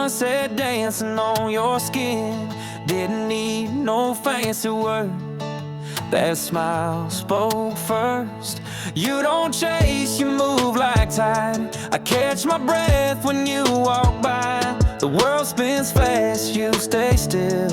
sunset dancing on your skin. Didn't need no fancy word, that smile spoke first. You don't chase, you move like tide. I catch my breath when you walk by. The world spins fast, you stay still.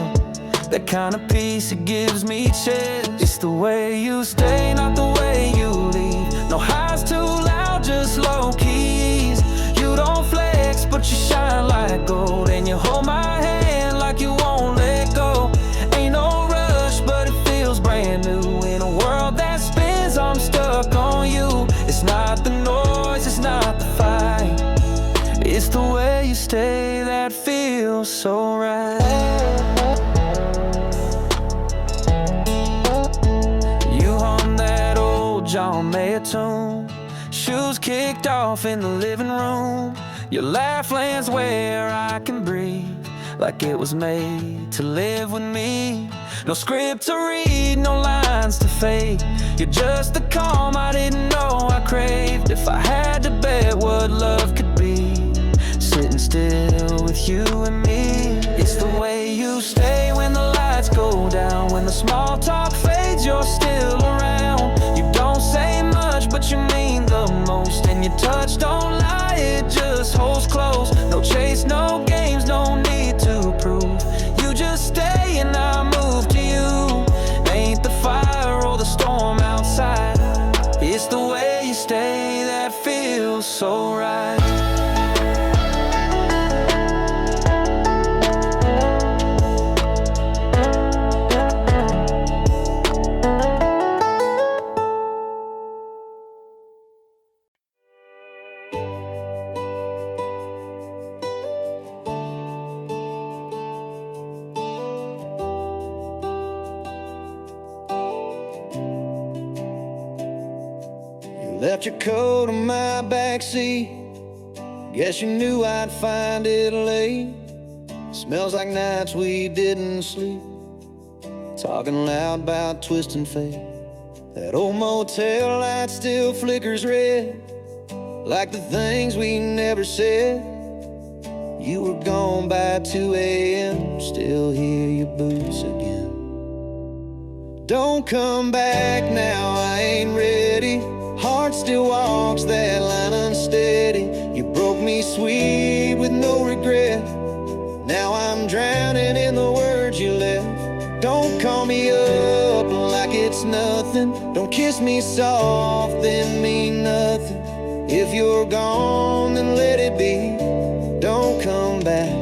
That kind of peace, it gives me chills. It's the way you stay, not the way you leave. No highs too loud, just low keys. You don't flex, but you shine like gold. And you hold my hand like you won't let go. Ain't no rush, but it feels brand new. In a world that spins, I'm stuck on you. It's not the noise, it's not the fight. It's the way you stay that feels so right. John Mayer tune, shoes kicked off in the living room. Your laugh lands where I can breathe, like it was made to live with me. No script to read, no lines to fake. You're just the calm I didn't know I craved. If I had to bet what love could be, sitting still with you and me. It's the way you stay when the lights go down. When the small talk fades, you're still around. You don't say much, but you mean the most. And your touch don't lie, it just holds close. No chase, no games, no need to prove. You just stay and I move to you. Ain't the fire or the storm outside. It's the way you stay that feels so right. Left your coat on my backseat. Guess you knew I'd find it late. Smells like nights we didn't sleep. Talking loud about twisting fate. That old motel light still flickers red, like the things we never said. You were gone by 2 a.m. Still hear your boots again. Don't come back now, I ain't ready. Heart still walks that line unsteady. You broke me sweet with no regret. Now I'm drowning in the words you left. Don't call me up like it's nothing. Don't kiss me soft, then mean nothing. If you're gone, then let it be. Don't come back,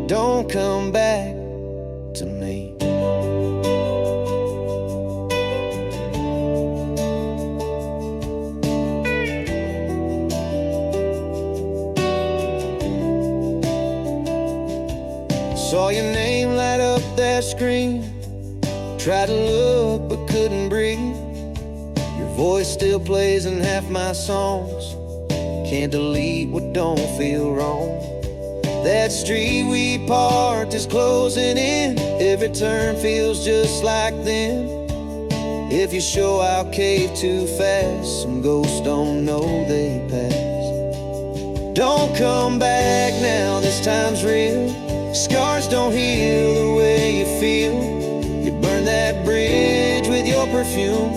don't come back to me. Saw your name light up that screen. Tried to look but couldn't breathe. Your voice still plays in half my songs. Can't delete what don't feel wrong. That street we parked is closing in. Every turn feels just like then. If you show I'll cave too fast. Some ghosts don't know they pass. Don't come back now, this time's real. Scars don't heal the way you feel. You burned that bridge with your perfume.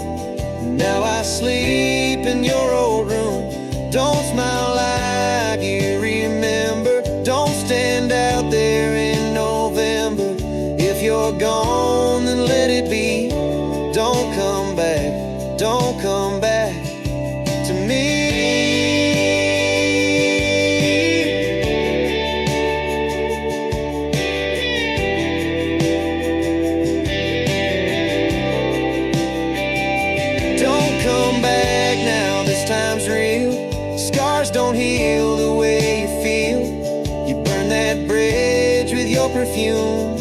Now I sleep in your old room. Don't smile like you remember. Don't stand out there in November. If you're gone, then let it be. Don't come back, don't come back to me. Don't heal the way you feel. You burn that bridge with your perfume.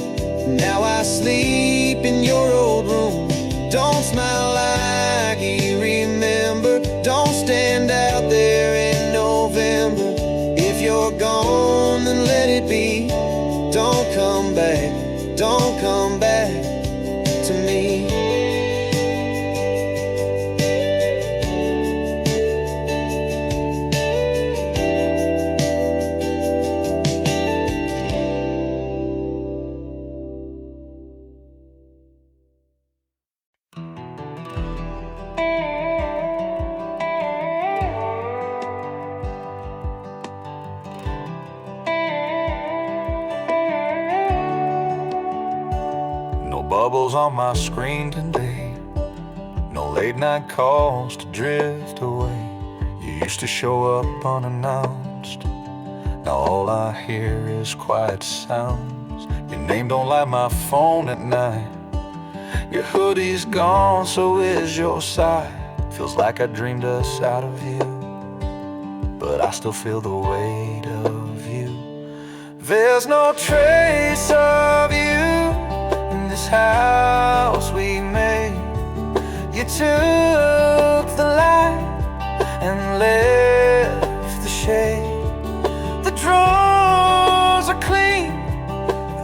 Now I sleep in your old room. Don't smile like you remember. Don't stand out there in November. If you're gone, then let it be. Don't come back, don't come back to me. bubbles on my screen today. No late night calls to drift away. You used to show up unannounced. Now all I hear is quiet sounds. Your name don't light my phone at night. Your hoodie's gone, so is your side. Feels like I dreamed us out of you, but I still feel the weight of you. There's no trace of you in this house we made. You took the light and left the shade. The drawers are clean,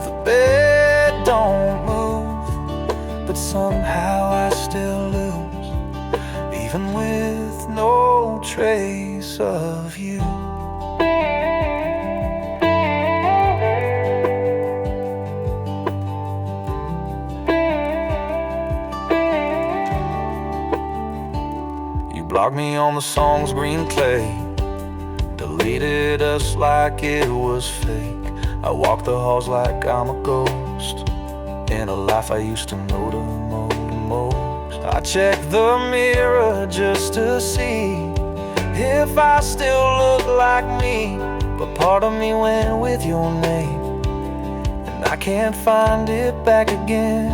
the bed don't move, but somehow I still lose, even with no trace of you. You blocked me on the song's green clay, deleted us like it was fake. I walk the halls like I'm a ghost in a life I used to know the most. I check the mirror just to see if I still look like me, but part of me went with your name, and I can't find it back again.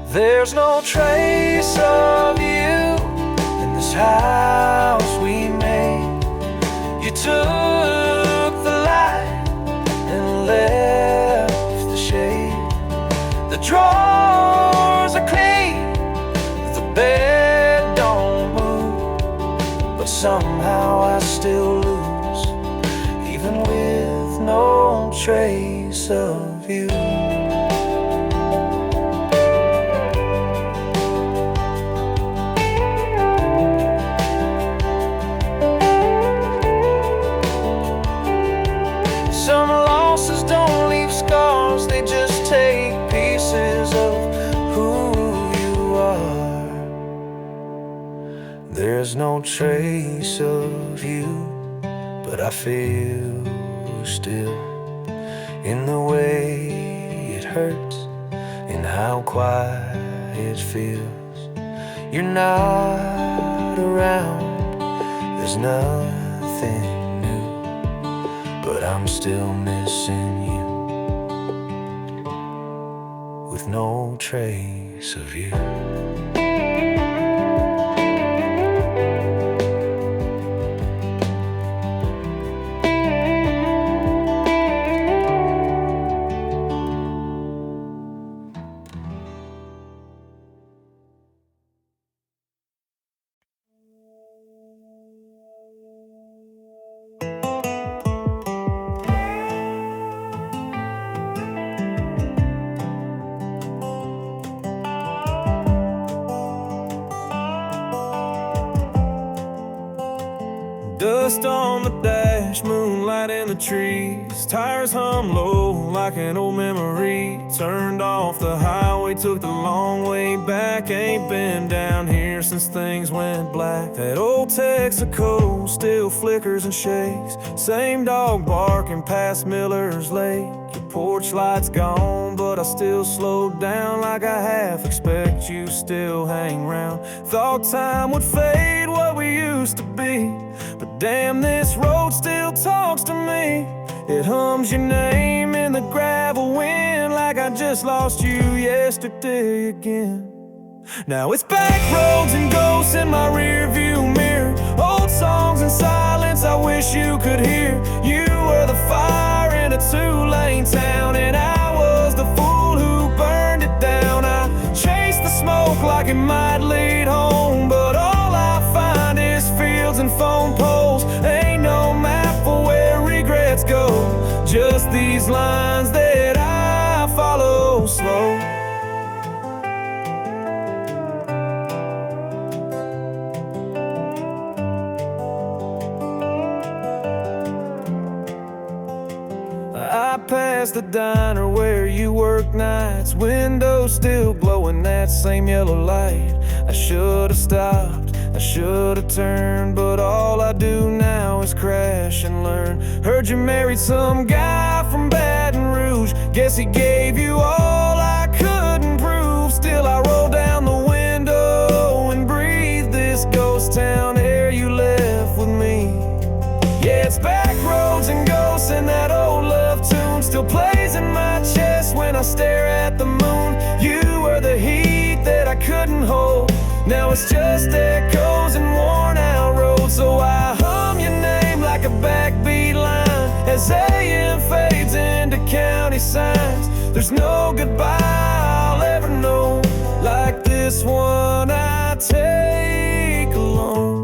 There's no trace of you in this house we made. You took the light and left the shade. The drawers are clean, the bed don't move, but somehow I still lose, even with no trace of you. Some losses don't leave scars, they just take pieces of who you are. There's no trace of you, but I feel still, in the way it hurts, in how quiet it feels. You're not around, there's nothing, but I'm still missing you, with no trace of you. Dust on the dash, moonlight in the trees, tires hum low like an old memory. Turned off the highway, took the long way back. Ain't been down here since things went black. That old Texaco still flickers and shakes, same dog barking past Miller's Lake. Your porch light's gone, but I still slowed down, like I half expect you still hang round. Thought time would fade what we used to be, but damn, this road still talks to me. It hums your name in the gravel wind, like I just lost you yesterday again. Now it's back roads and ghosts in my rearview mirror, old songs in silence I wish you could hear. You were the fire in a two-lane town, and I was the fool who burned it down. I chased the smoke like it might lead home, but all I find is fields and phone poles. Ain't no map for where regrets go, just these lines that I follow slow. I passed the diner where you work nights, windows still glowing that same yellow light. I should have stopped, I should have turned, but all I do now is crash and learn. Heard you married some guy from Baton Rouge, guess he gave you all I couldn't prove. still plays in my chest when I stare at the moon. You were the heat that I couldn't hold. Now it's just echoes and worn out roads. So I hum your name like a backbeat line as AM fades into county signs. There's no goodbye I'll ever know like this one I take alone.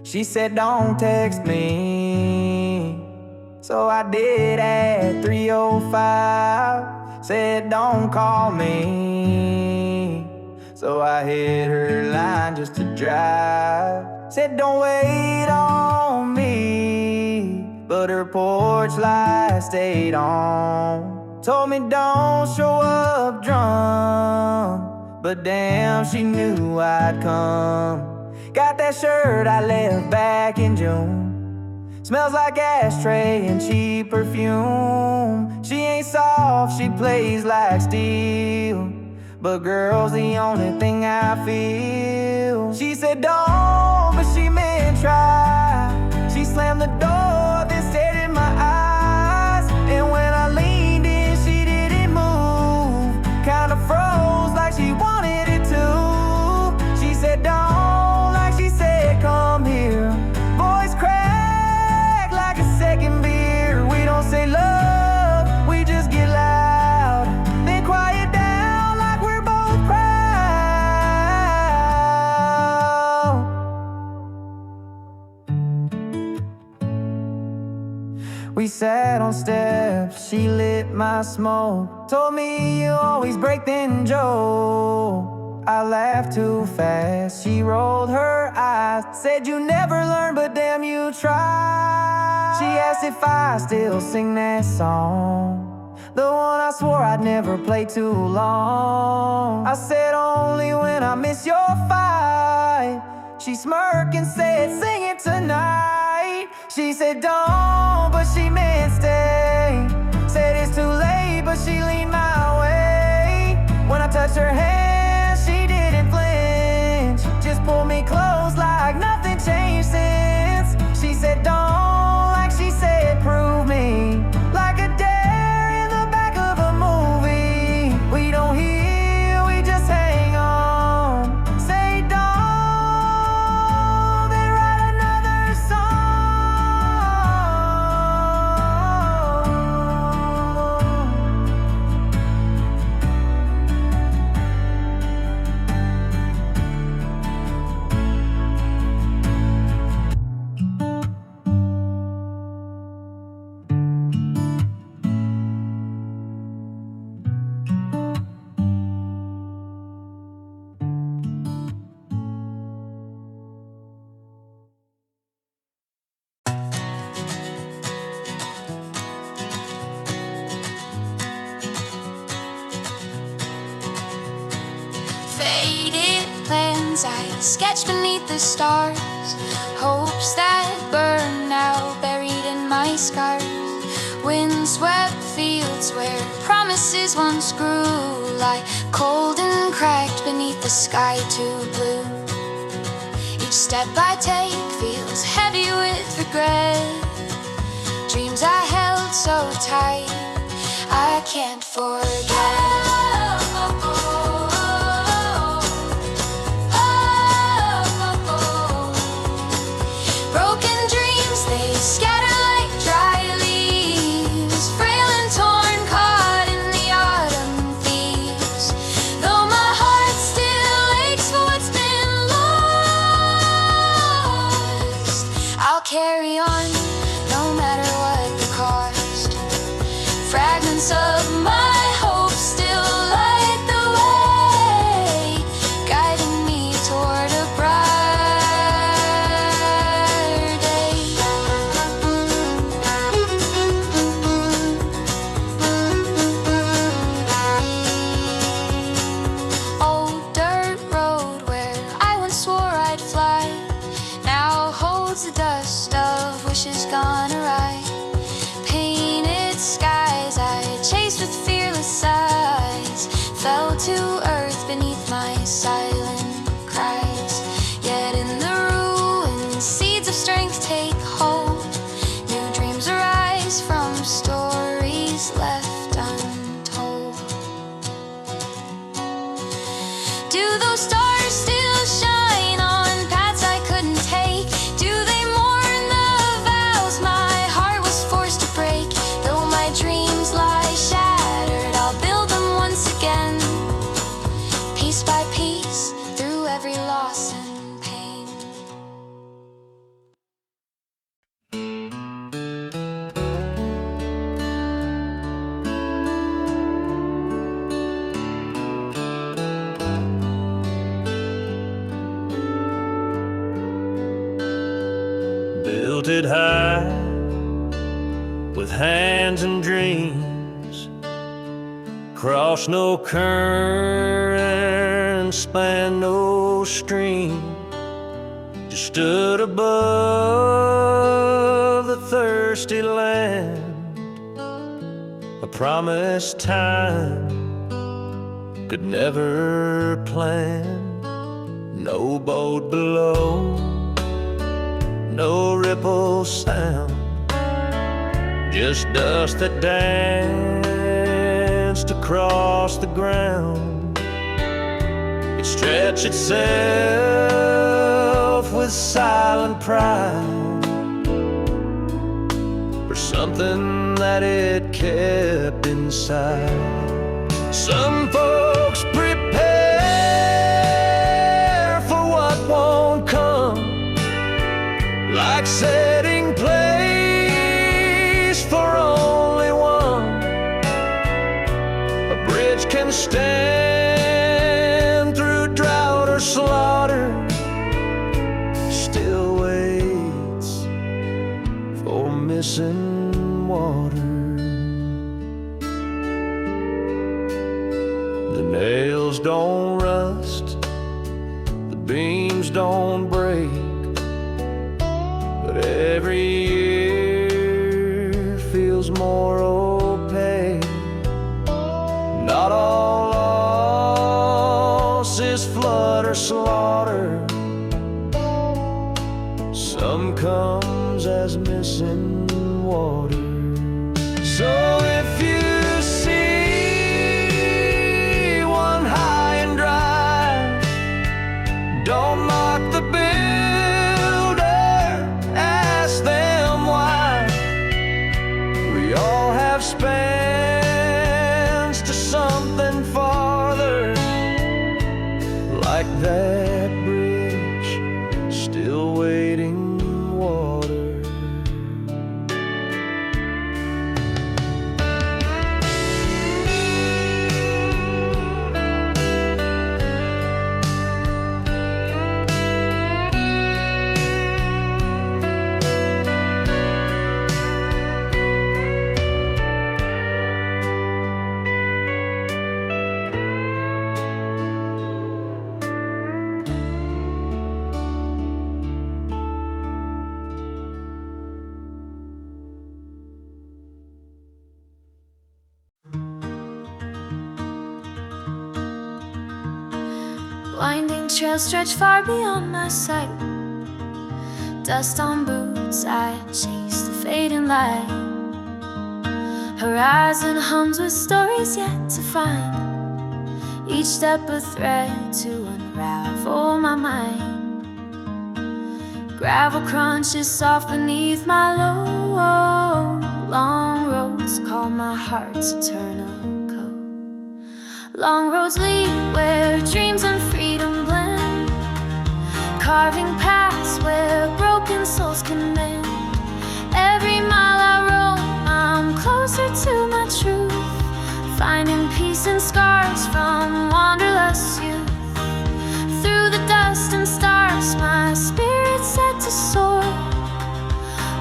She said don't text me, so I did at 3:05. Said don't call me, so I hit her line just to drive. Said don't wait on me, but her porch light stayed on. Told me don't show up drunk, but damn, she knew I'd come. Got that shirt I left back in June. Smells like ashtray and cheap perfume. She ain't soft, she plays like steel, but girl's the only thing I feel. She said don't, but she meant try. She slammed the door, then stared in my eyes. And when I leaned in, she didn't move. Kinda froze like she wanted it to. She said don't, come here. Voice crack like a second beer. We don't say love, we just get loud, then quiet down like we're both proud. We sat on steps, she lit my smoke. Told me you always break then Joe. I laughed too fast, she rolled her eyes. Said you never learn, but damn you try. She asked if I still sing that song, the one I swore I'd never play too long. I said only when I miss your fight. She smirked and said sing it tonight. She said don't, but she meant stay. Said it's too late, but she leaned my way. When I touched her hand, just pull me close like nothing changed since. She said don't, like she said prove me. Like a dare in the back of a movie. We don't heal, we just hang on. Say don't, then write another I sketch beneath the stars, hopes that burn now buried in my scars. Windswept fields where promises once grew lie cold and cracked beneath the sky too blue. Each step I take feels heavy with regret. Dreams I held so tight I can't forget. Scatter like dry leaves, frail and torn, caught in the autumn thieves. Though my heart still aches for what's been lost, I'll carry on, no matter what the cost. Fragments of my hope still light the way, guiding me toward a bright day. some stories left untold. Do those stars still shine on paths I couldn't take? Do they mourn the vows my heart was forced to break? Though my dreams lie shattered, I'll build them once again, piece by piece, through every loss and pain. Built it high with hands and dreams, crossed no current, spanned no stream, just stood above the thirsty land. A promised time could never plan. No boat below, no ripple sound, just dust that danced across the ground. It stretched itself with silent pride for something that it kept inside. Some folks prepare for what won't come, like setting place for only one. A bridge can stand through drought or slaughter, still waits for missing water. The nails don't rust, the beams don't break, but every year feels more opaque. Not all loss is flood or slaughter, some comes as missing water. So if you see one high and dry, don't mock the builder, ask them why. We all have spans to something farther, like that bridge still waiting water. Winding trails stretch far beyond my sight. Dust on boots, I chase the fading light. Horizon hums with stories yet to find, each step a thread to unravel my mind. Gravel crunches soft beneath my low. Long roads call my heart's eternal code. Long roads lead where dreams and freedom blend, carving paths where broken souls can mend. Every mile I roam, I'm closer to my truth, finding peace in scars from wanderlust youth. Through the dust and stars, my spirit's set to soar.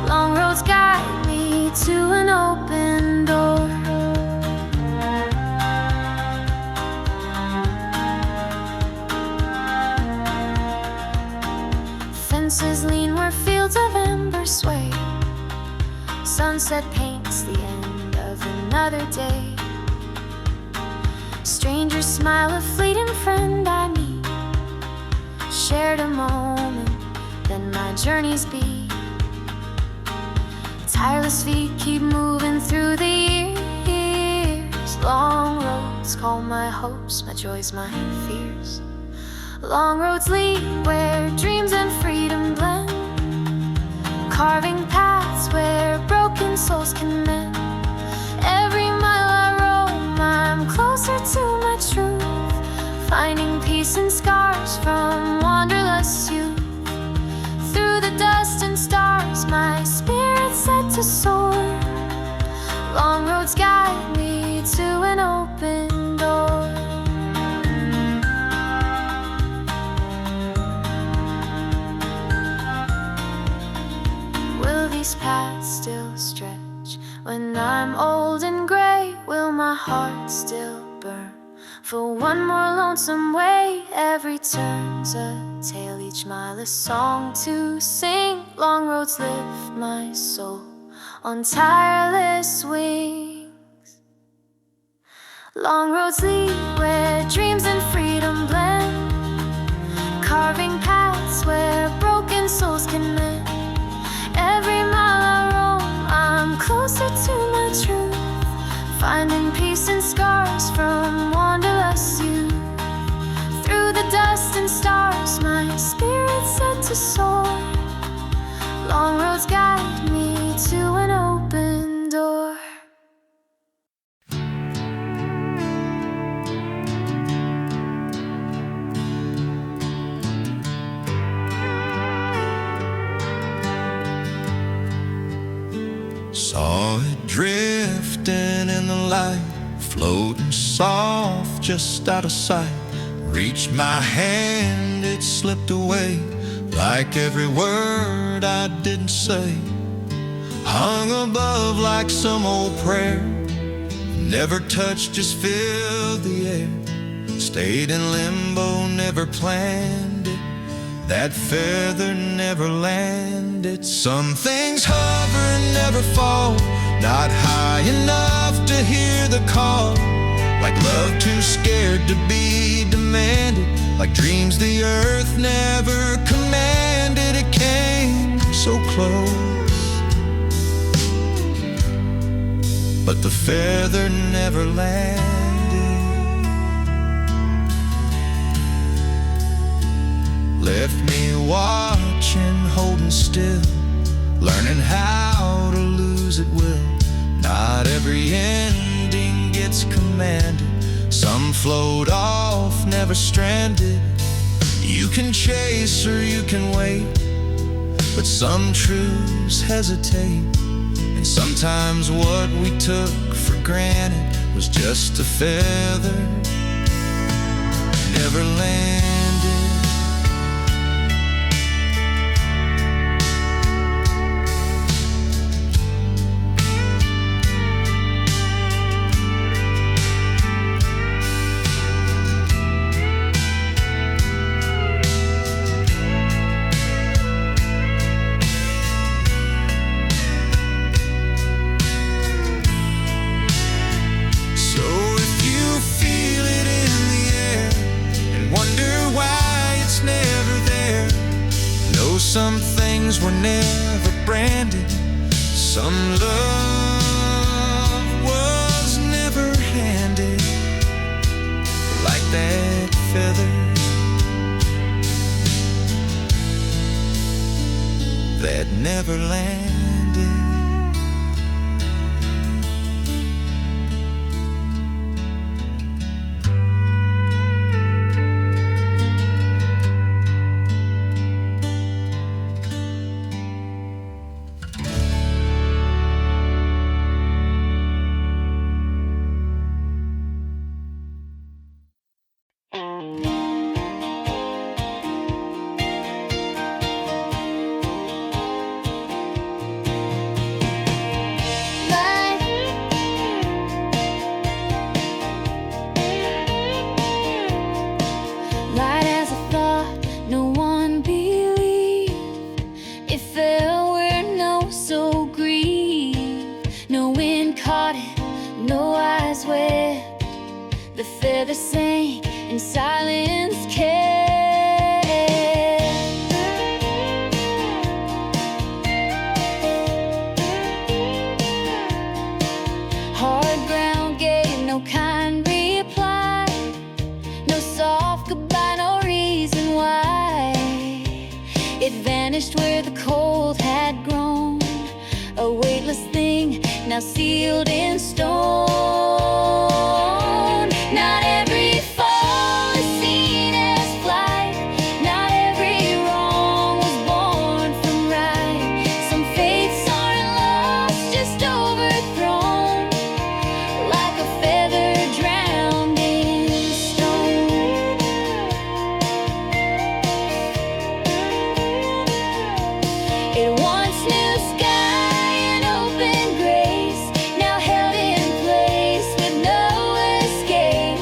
Long roads guide me to an open door. Fences lean where fields of amber sway. Sunset paints the end of another day. Strangers smile, a fleeting friend I meet. Shared a moment, then my journeys be. Tireless feet keep moving through the years. Long roads call my hopes, my joys, my fears. Long roads lead where dreams and freedom blend, carving paths where broken souls can mend. Every mile I roam, I'm closer to my truth, finding peace in scars from wanderlust youth. Through the dust and stars, my spirit's set to soar. Long roads guide me to an open door. Will these paths still stretch when I'm old and gray? Will my heart still burn for one more lonesome way? Every turn's a tale, each mile a song to sing. Long roads lift my soul on tireless wings. Long roads lead where dreams and freedom blend, carving paths where broken souls can mend. Every mile I roam, I'm closer to my truth, finding peace in scars from wanderlust youth. Through the dust and stars, my spirit's set to soar. Long roads guide me to an open door. Saw it drifting in the light, floating soft just out of sight. Reached my hand, it slipped away, like every word I didn't say. Hung above like some old prayer, never touched, just filled the air. Stayed in limbo, never planned it, that feather never landed. Some things hover and never fall, not high enough to hear the call. Like love too scared to be demanded, like dreams the earth never commanded. It came so close, but the feather never landed. Left me watching, holding still, learning how to lose at will. Not every ending gets commanded, some float off, never stranded. You can chase or you can wait, but some truths hesitate. And sometimes what we took for granted was just a feather, never landed. Some things were never branded, some love was never handed, like that feather that never landed. The feather sang and silence kept. now sealed in stone. Not every fall is seen as flight, not every wrong was born from right. Some faiths aren't lost, just overthrown, like a feather drowned in stone. It once knew sky and open grace, now held in place with no escape.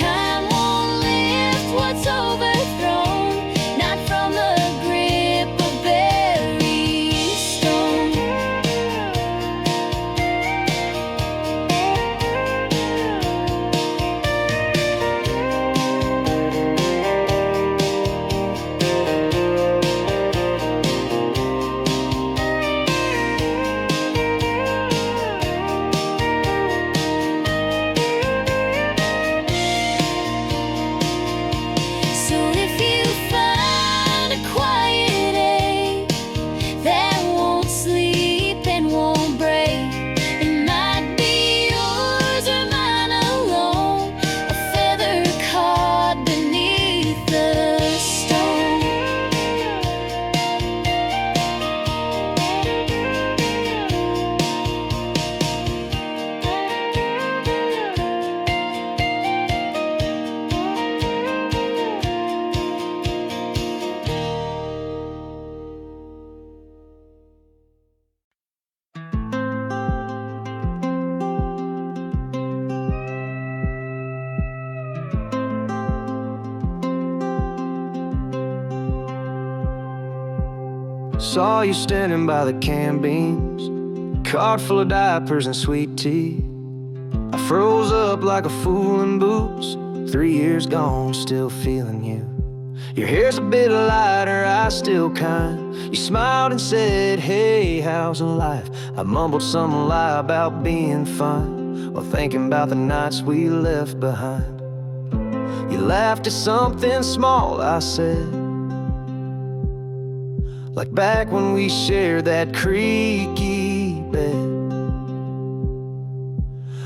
Time won't lift what's overthrown, not from the grip of buried stone. So if you find a quiet ache that won't sleep and won't break, it might be yours or mine alone, a feather caught beneath the stone. Saw you standing by the can beans, cart full of diapers and sweet tea. I froze up like a fool in boots, 3 years gone, still feeling you. Your hair's a bit lighter, eyes still kind. You smiled and said, hey, how's life? I mumbled some lie about being fine, while thinking about the nights we left behind. You laughed at something small I said, like back when we shared that creaky bed.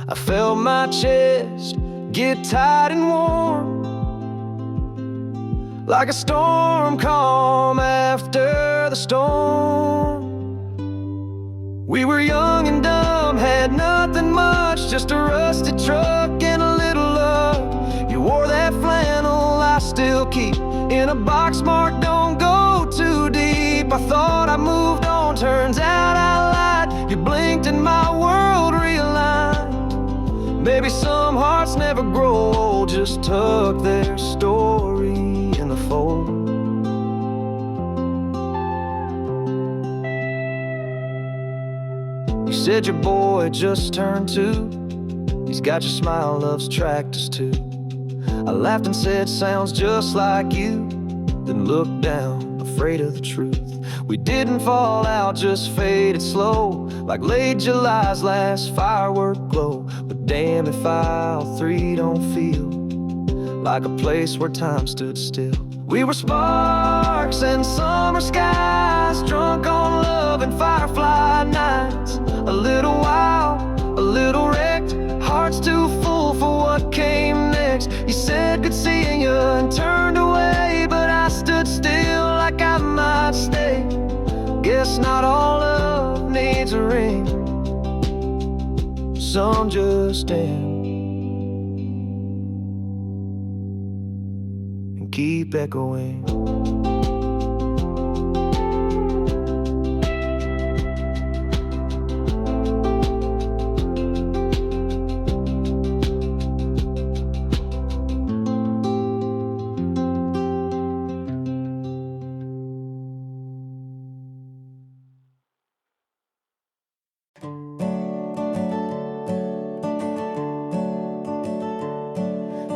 I felt my chest get tight and warm, like a storm calm after the storm. We were young and dumb, had nothing much, just a rusted truck and a little love. You wore that flannel I still keep in a box marked don't go too deep. I thought I moved on, turns out I lied. You blinked and my world realigned. Maybe some hearts never grow old, just tuck their story in the fold. You said your boy just turned 2. He's got your smile, loves tractors too. I laughed and said, sounds just like you. Then looked down, afraid of the truth. We didn't fall out, just faded slow, like late July's last firework glow. But damn if aisle 3 don't feel like a place where time stood still. We were sparks and summer skies, drunk on love and firefly nights. A little wild, a little wrecked, hearts too full for what came next. You said good seeing you and turned away, but I stood still like I might stay. Guess not all love needs a ring, some just end and keep echoing.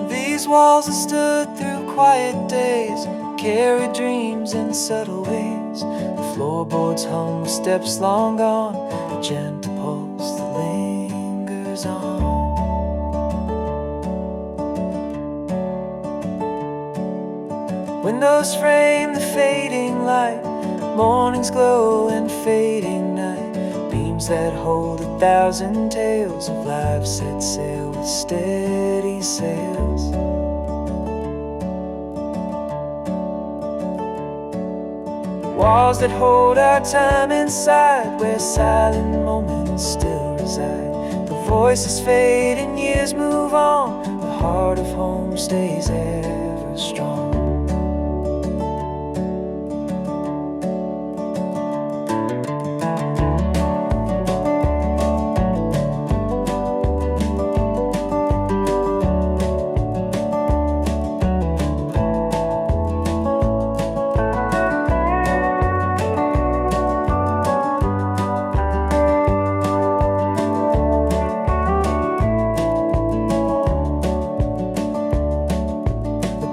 These walls have stood through quiet days, carried dreams in subtle ways. The floorboards hung with steps long gone, a gentle pulse that lingers on. Windows frame the fading light, morning's glow and fading night. Beam dreams that hold 1,000 tales of life set sail with steady sails. Walls that hold our time inside, where silent moments still reside. The voices fade and years move on, the heart of home stays ever strong.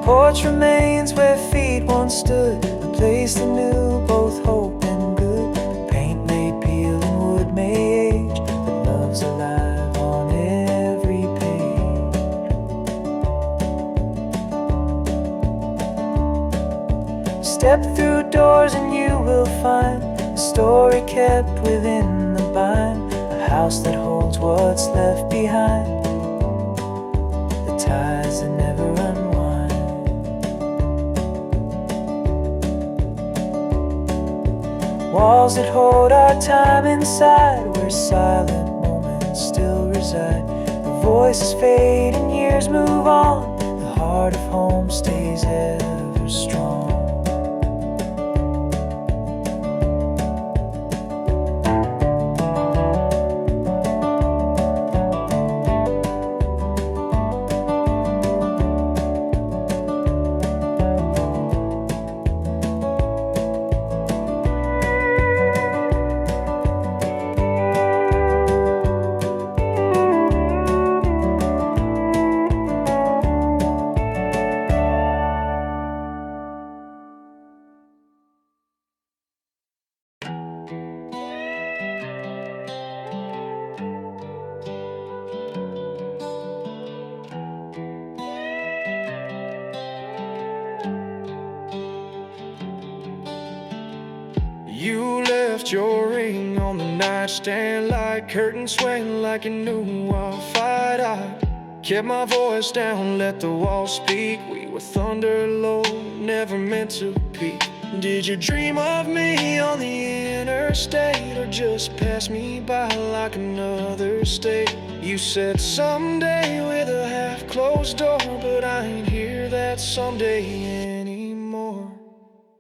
Porch remains where feet once stood, a place that knew both hope and good. Paint may peel and wood may age, but love's alive on every page. Step through doors and you will find a story kept within the bind, a house that holds what's left behind, the ties that never unwind. Walls that hold our time inside, where silent moments still reside. The voices fade and years move on, the heart of home stays ever strong. You left your ring on the nightstand like curtains swaying like you knew I'll fight. I kept my voice down, let the walls speak. We were thunder low, never meant to be. Did you dream of me on the interstate, or just pass me by like another state? You said someday with a half-closed door, but I ain't hear that someday anymore.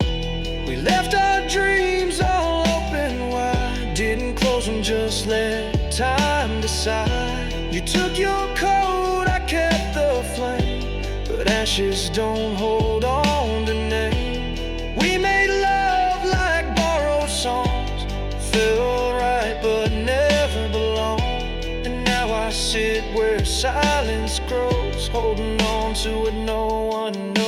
We left our dreams all open wide, didn't close them, just let time decide. You took your coat, I kept the flame, but ashes don't hold on to name. We made love like borrowed songs, felt right but never belonged. And now I sit where silence grows, holding on to what no one knows.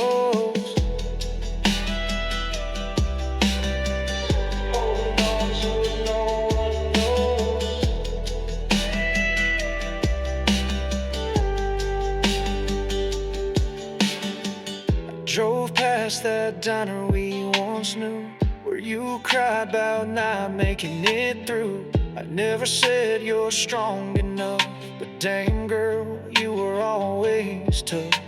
Drove past that diner we once knew, where you cried about not making it through. I never said you're strong enough, but damn girl, you were always tough.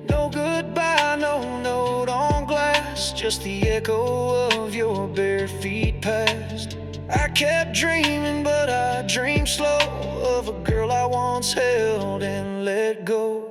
No goodbye, no note on glass, just the echo of your bare feet past. I kept dreaming, but I dreamed slow, of a girl I once held and let go.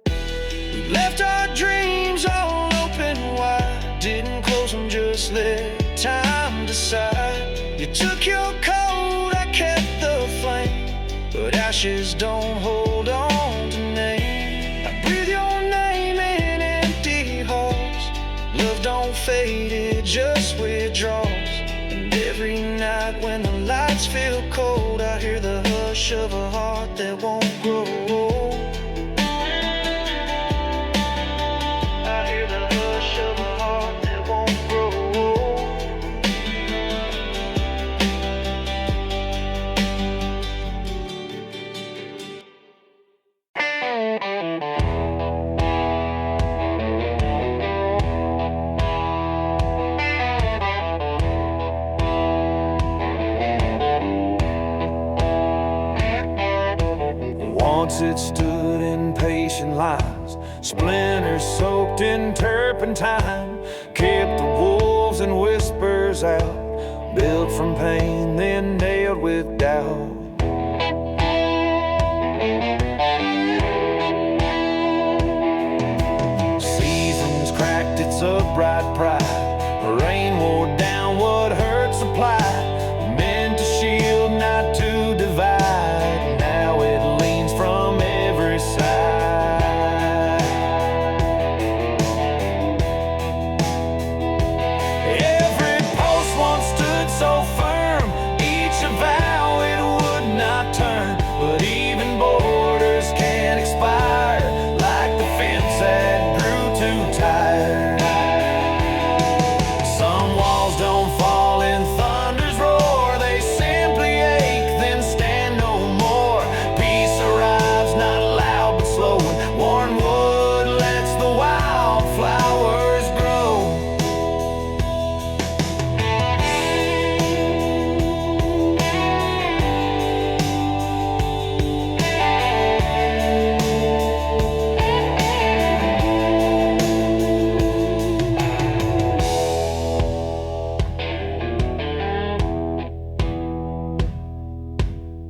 We left our dreams all open wide, didn't close them, just let time decide. You took your coat, I kept the flame, but ashes don't hold on to name. I breathe your name in empty halls, love don't fade, it just withdraws. And every night when the lights feel cold, I hear the hush of a heart that won't grow. Once it stood in patient lines, splinters soaked in turpentine, kept the wolves and whispers out, built from pain, then nailed with doubt. Seasons cracked its upright pride, rain wore down what hurt supplied, meant to shield, not to divide. Now it leans from every side. Every post once stood so firm, each a vow it would not turn. But even borders can expire, like the fence that grew too tired. Some walls don't fall in thunder's roar, they simply ache, then stand no more. Peace arrives not loud but slow, and worn wood lets the wildflowers grow.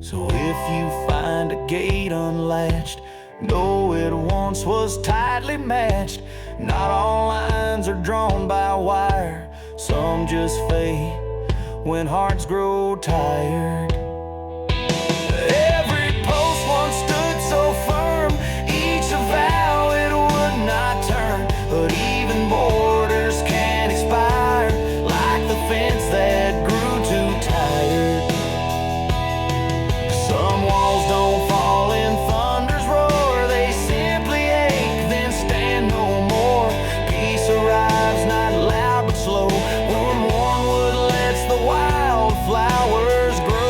So if you find a gate unlatched, know it once was tightly matched. Not all lines are drawn by wire, some just fade when hearts grow tired. Every post once stood so firm, each a vow it would not turn. But even borders can expire, like the fence that grew too tired. Some walls don't fall in thunder's roar, they simply ache, then stand no more. Peace arrives not loud but slow, when worn wood lets the wildflowers grow.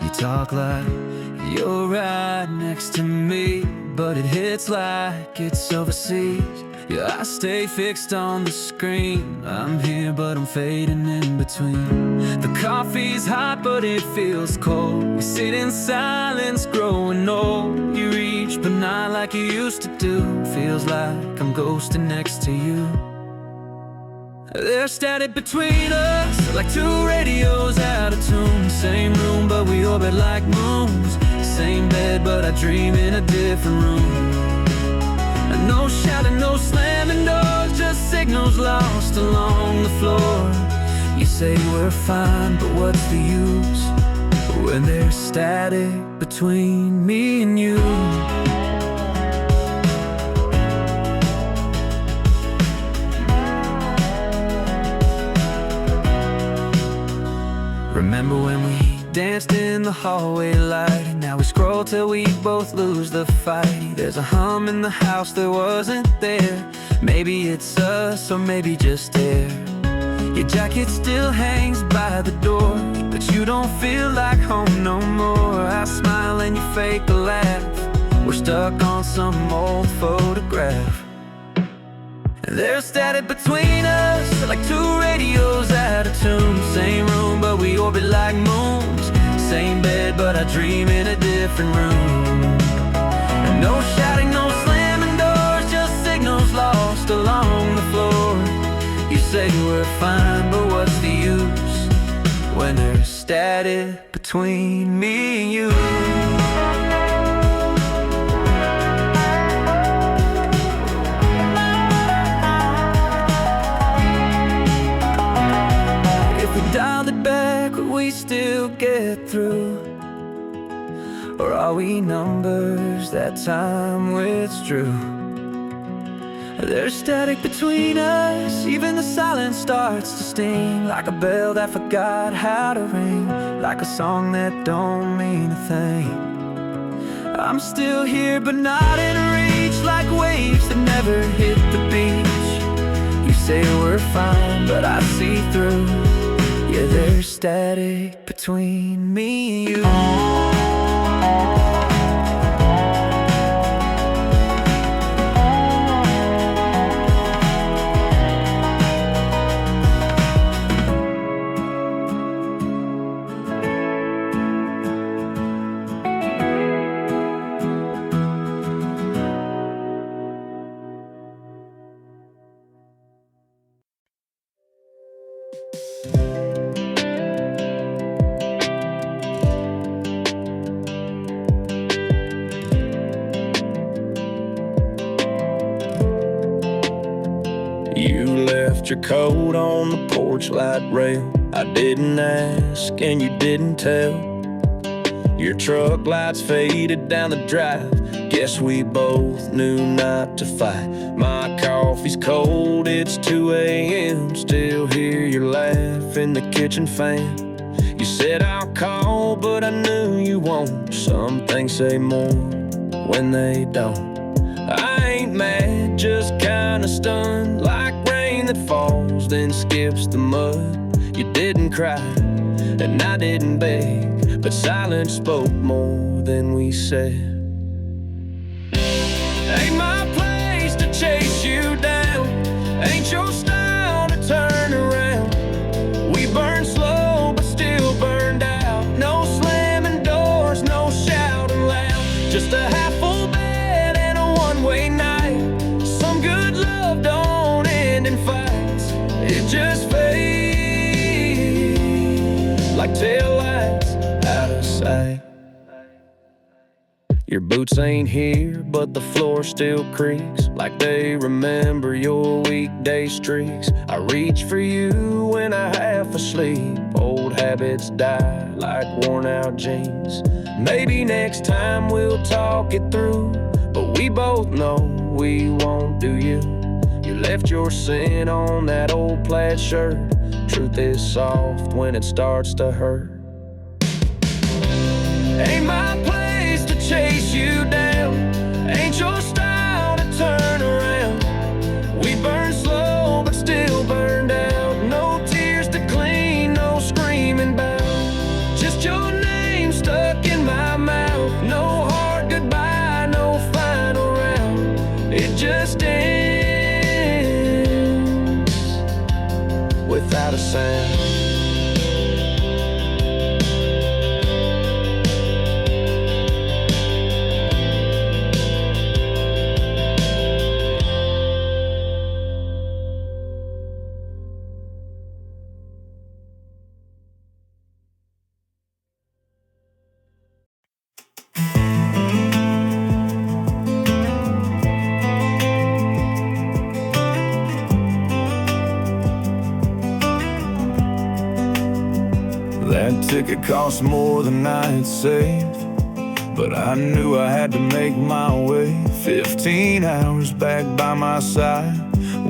You talk like you're right next to me, but it hits like it's overseas. Yeah, I stay fixed on the screen. I'm here, but I'm fading in between. The coffee's hot, but it feels cold. You sit in silence, growing old. You reach, but not like you used to do. Feels like I'm ghosting next to you. There's static between us, like two radios out of tune. Same room, but we orbit like moons. Same bed, but I dream in a different room. And no shouting, no slamming doors, just signals lost along the floor. You say we're fine, but what's the use when there's static between me and you? Remember when we danced in the hallway light? Now we scroll till we both lose the fight. There's a hum in the house that wasn't there. Maybe it's us or maybe just air. Your jacket still hangs by the door, but you don't feel like home no more. I smile and you fake a laugh. We're stuck on some old photograph. There's static between us, like two radios out of tune. Same room, but we orbit like moons. Same bed, but I dream in a different room. And no shouting, no slamming doors, just signals lost along the floor. You say we're fine, but what's the use when there's static between me and you? Dialed it back, would we still get through? Or are we numbers that time withdrew? There's static between us, even the silence starts to sting. Like a bell that forgot how to ring, like a song that don't mean a thing. I'm still here but not in reach, like waves that never hit the beach. You say we're fine but I see through. Yeah, there's static between me and you. You left your coat on the porch light rail. I didn't ask and you didn't tell. Your truck lights faded down the drive. Guess we both knew not to fight. My coffee's cold, it's 2 a.m. Still hear your laugh in the kitchen fan. You said I'll call, but I knew you won't. Some things say more when they don't. I ain't mad, just kinda stunned, like rain that falls then skips the mud. You didn't cry, and I didn't beg, but silence spoke more than we said. Ain't my place to chase you down, ain't your style to turn around. We burn slow, but still burned out. No slamming doors, no shouting loud. Just a half-full bed and a one-way night. Some good love don't end in fights. It just fades like taillights out of sight. Your boots ain't here, but the floor still creaks like they remember your weekday streaks. I reach for you when I half asleep. Old habits die like worn out jeans. Maybe next time we'll talk it through, but we both know we won't do you. You left your scent on that old plaid shirt. Truth is soft when it starts to hurt. Ain't my place to chase you down, ain't your style to turn around. We burn slow but still burned out. No tears to clean, no screaming bout. Just your name stuck in my mouth. No hard goodbye, no final round. It just ends without a sound. That ticket cost more than I had saved, but I knew I had to make my way. 15 hours back by my side,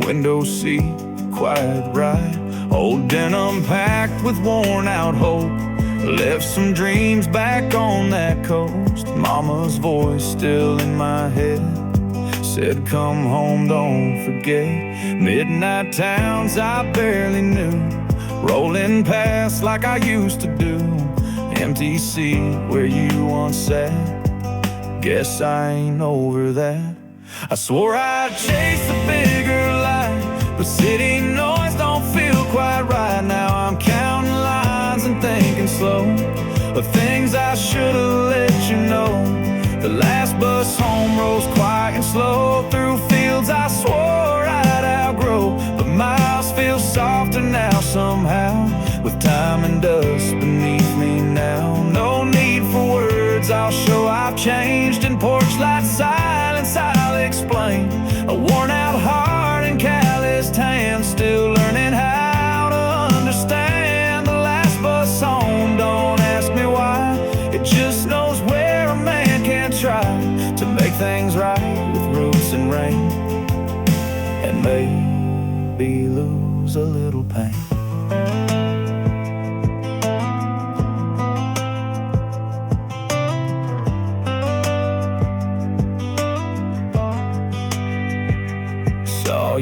window seat, quiet ride. Old denim packed with worn out hope, left some dreams back on that coast. Mama's voice still in my head said, come home, don't forget. Midnight towns I barely knew, rolling past like I used to do. Empty seat where you once sat, guess I ain't over that. I swore I'd chase the bigger light, but city noise don't feel quite right. Now I'm counting lines and thinking slow of things I should've let you know. The last bus home rolls quiet and slow through fields I swore I'd outgrow, but miles feel softer now somehow, with time and dust beneath me now. No need for words, I'll show I've changed. In porch light silence I'll explain. A worn out heart and calloused hands, still learning how to understand. The last bus home, don't ask me why, it just knows where a man can try to make things right with roots and rain, and maybe lose a little pain.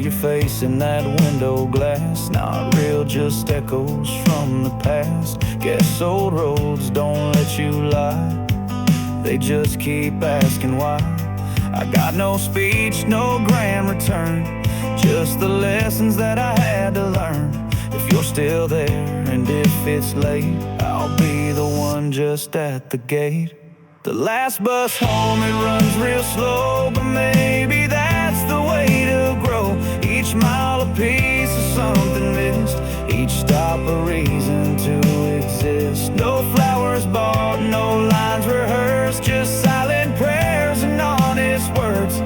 your face in that window glass. Not real, just echoes from the past. Guess old roads don't let you lie, they just keep asking why. I got no speech, no grand return, just the lessons that I had to learn. If you're still there and if it's late, I'll be the one just at the gate. The last bus home, it runs real slow, but maybe that's the way to grow. Each mile a piece of something missed, each stop a reason to exist. No flowers bought, no lines rehearsed, just silent prayers and honest words.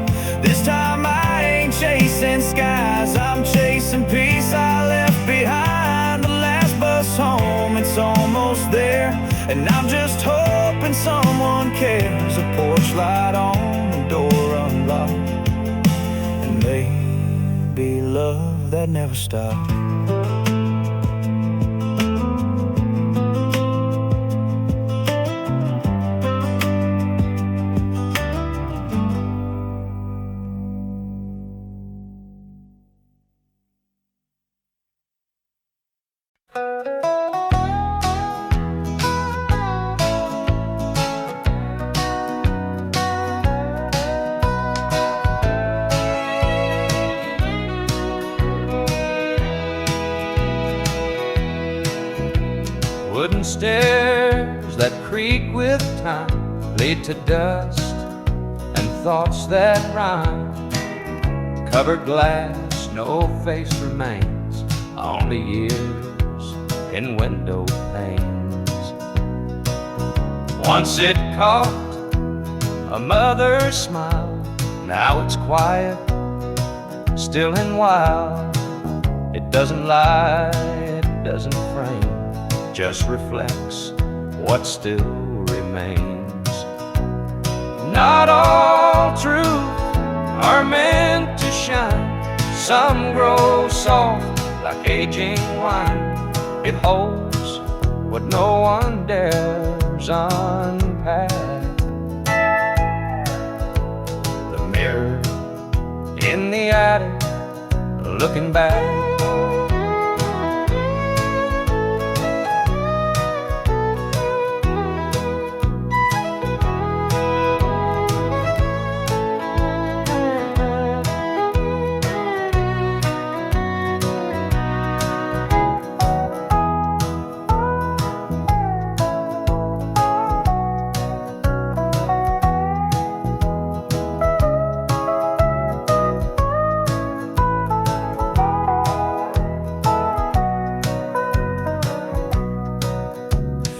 This time I ain't chasing skies, I'm chasing peace I left behind. The last bus home, it's almost there, and I'm just hoping someone cares. A porch light on, the door unlocked, and maybe love that never stopped. Wooden stairs that creak with time lead to dust and thoughts that rhyme. Covered glass, no face remains, only years in window panes. Once it caught a mother's smile, now it's quiet, still and wild. It doesn't lie, it doesn't frame, just reflects what still remains. Not all truth are meant to shine, some grow soft like aging wine. It holds what no one dares unpack. The mirror in the attic, looking back.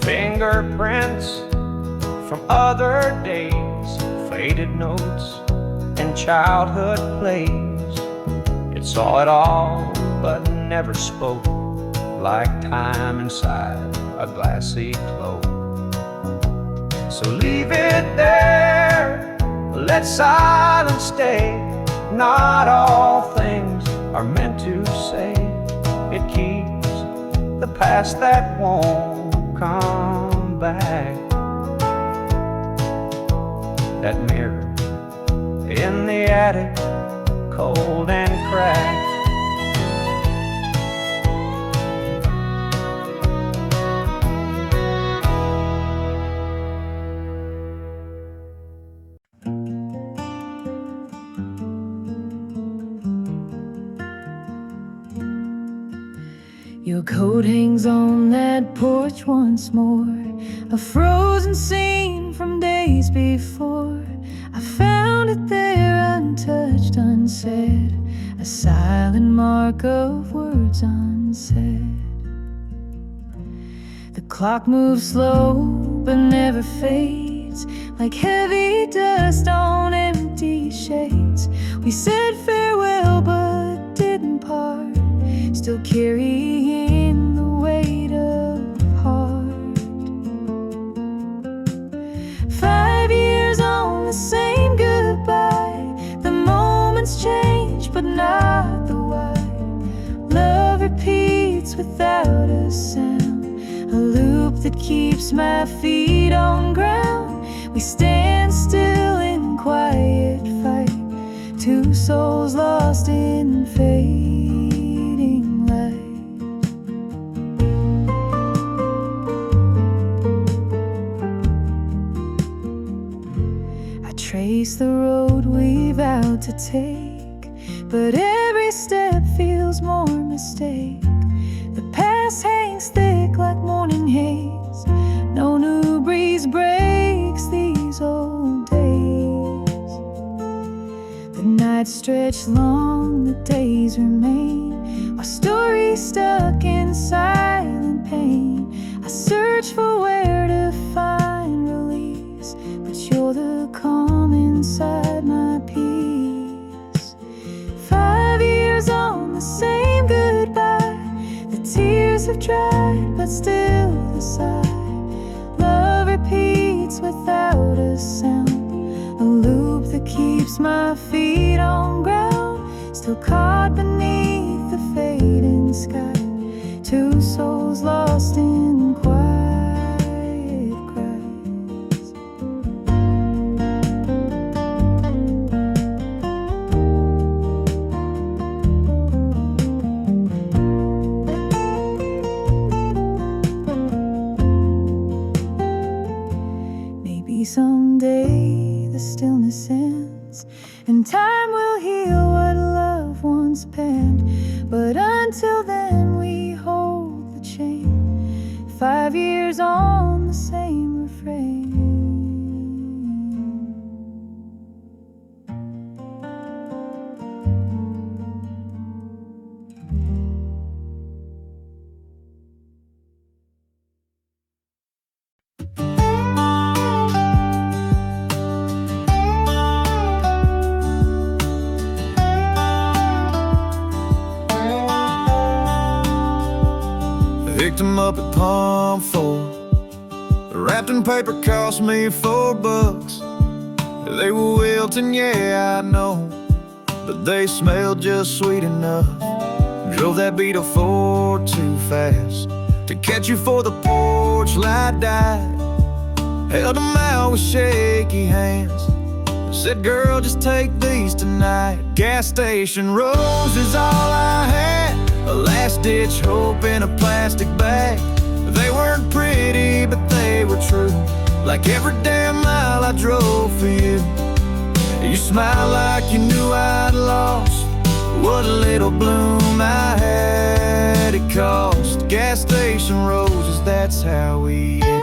Fingerprints from other days, faded notes and childhood plays. It saw it all but never spoke, like time inside a glassy cloak. So leave it there, let silence stay. Not all things are meant to say. It keeps the past that won't come back. That mirror in the attic, cold and cracked. Your coat hangs on that porch once more, a frozen scene from days before. I found it there untouched, unsaid, a silent mark of words unsaid. The clock moves slow but never fades, like heavy dust on empty shades. We said farewell but didn't part, still carrying the weight of heart. 5 years on, the same goodbye. The moments change, but not the why. Love repeats without a sound, a loop that keeps my feet on ground. We stand still in quiet fight, too Two souls lost in fading light. I trace the road we vowed to take, but every step feels more mistake. The past hangs thick like morning haze. No new breeze breaks these old days. The nights stretch long, the days remain, our story stuck in silent pain. I search for where to find release, but you're the calm inside my peace. 5 years on, the same goodbye. The tears have dried, but still the sigh. Love repeats without a sound, a loop that keeps my feet on ground. Still caught beneath the fading sky. Two souls lost in quiet cries. Maybe someday the stillness ends, and time will heal what love once penned. But until then we hold the chain. 5 years on, the same refrain. Picked them up at Palm 4. Wrapped in paper cost me $4. They were wilting, yeah, I know, but they smelled just sweet enough. Drove that Beetle 4 too fast to catch you for the porch light died. Held them out with shaky hands, said, girl, just take these tonight. Gas station roses, all I had, a last-ditch hope in a plastic bag. They weren't pretty, but they were true, like every damn mile I drove for you. You smiled like you knew I'd lost what a little bloom I had. It cost gas station roses, that's how we hit.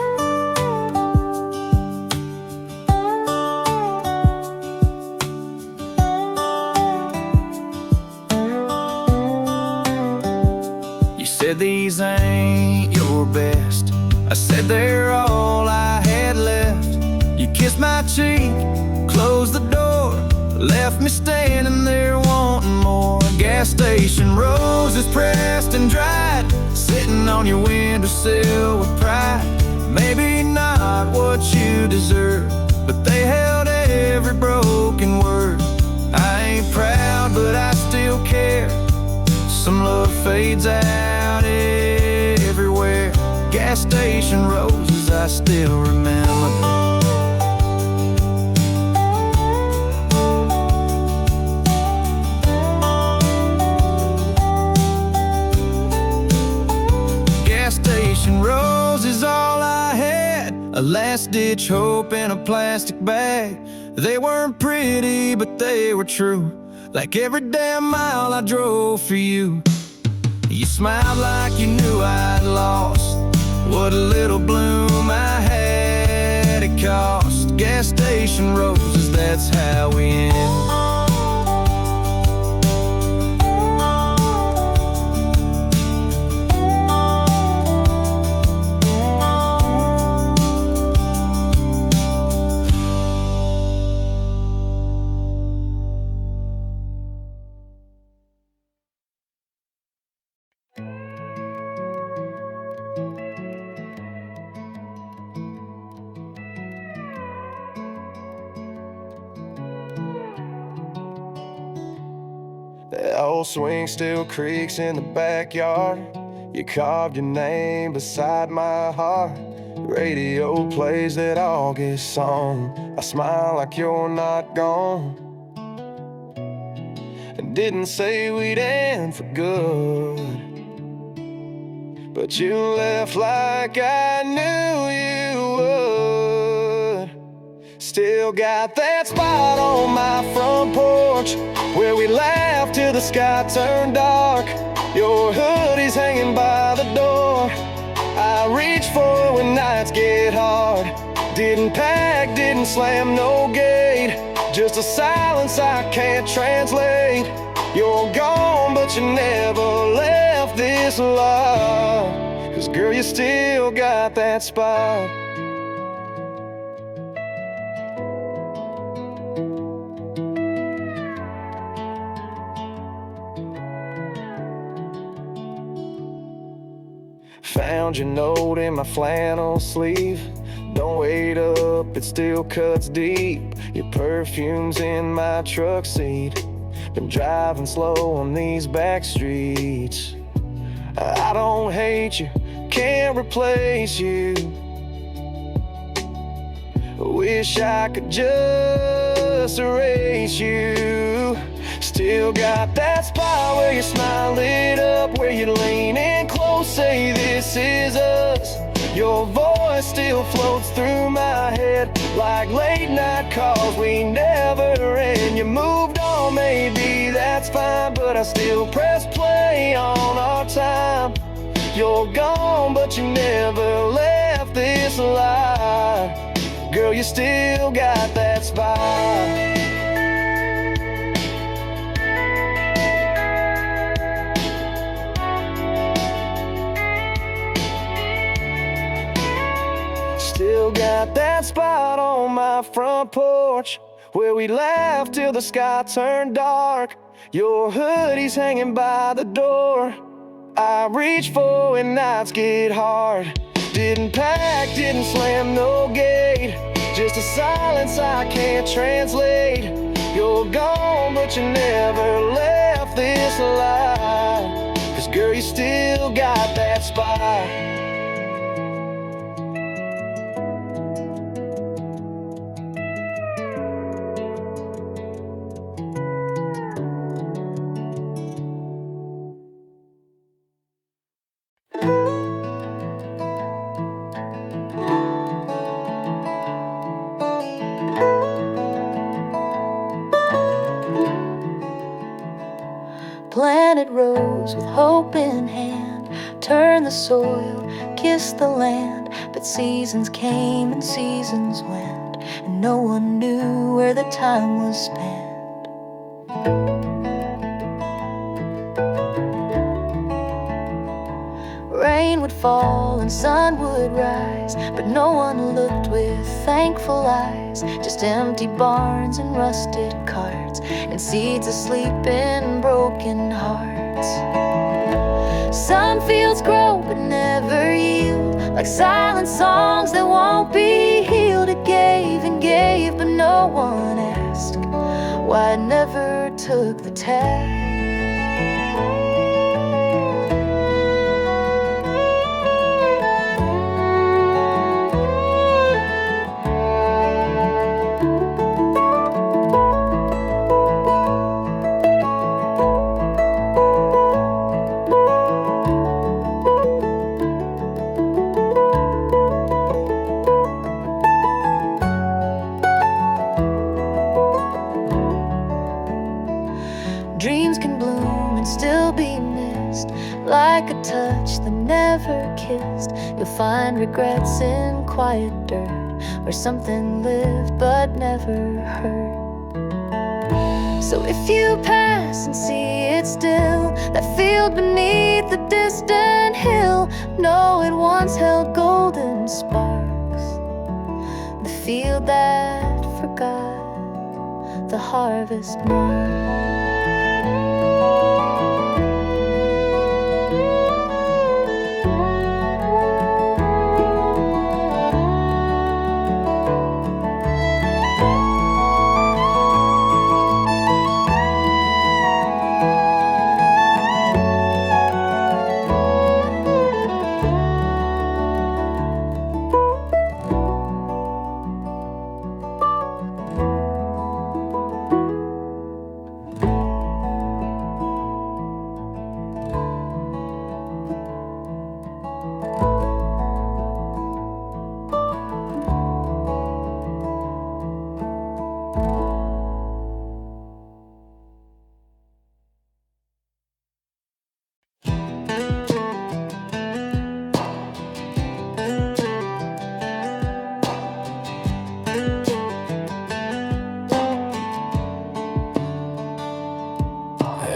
Said these ain't your best. I said they're all I had left. You kissed my cheek, closed the door, left me standing there wanting more. Gas station roses pressed and dried, sitting on your windowsill with pride. Maybe not what you deserve, but they held every broken word. I ain't proud, but I still care. Some love fades out everywhere. Gas station roses, I still remember. Gas station roses, all I had, a last-ditch hope in a plastic bag. They weren't pretty, but they were true, like every damn mile I drove for you. You smiled like you knew I'd lost what a little bloom I had. It cost gas station roses, that's how we end. That old swing still creaks in the backyard. You carved your name beside my heart. Radio plays that August song. I smile like you're not gone. and didn't say we'd end for good. But you left like I knew you would. Still got that spot on my front porch where we laughed till the sky turned dark. Your hoodie's hanging by the door. I reach for it when nights get hard. Didn't pack, didn't slam no gate, just a silence I can't translate. You're gone, but you never left this love. 'Cause girl, you still got that spot. Found your note in my flannel sleeve. Don't wait up, it still cuts deep. Your perfume's in my truck seat. Been driving slow on these back streets. I don't hate you, can't replace you. Wish I could just erase you. Still got that spot where your smile lit up, where you lean in close, say this is us. Your voice still floats through my head like late night calls we never end. You moved on, maybe that's fine, but I still press play on our time. You're gone, but you never left this life. Girl, you still got that spot. Still got that spot on my front porch where we laughed till the sky turned dark. Your hoodie's hanging by the door. I reach for when nights get hard. Didn't pack, didn't slam no gate, just a silence I can't translate. You're gone, but you never left this life. 'Cause girl, you still got that spot. Planted rose with hope in hand, turn the soil, kiss the land. But seasons came and seasons went, and no one knew where the time was spent. Rain would fall and sun would rise, but no one looked with thankful eyes. Just empty barns and rusted carts, and seeds asleep in broken hearts. Some fields grow but never yield, like silent songs that won't be healed. It gave and gave, but no one asked why it never took the test. Dreams can bloom and still be missed, like a touch that never kissed. You'll find regrets in quiet dirt, where something lived but never hurt. So if you pass and see it still, that field beneath the distant hill, know it once held golden sparks. The field that forgot the harvest mark.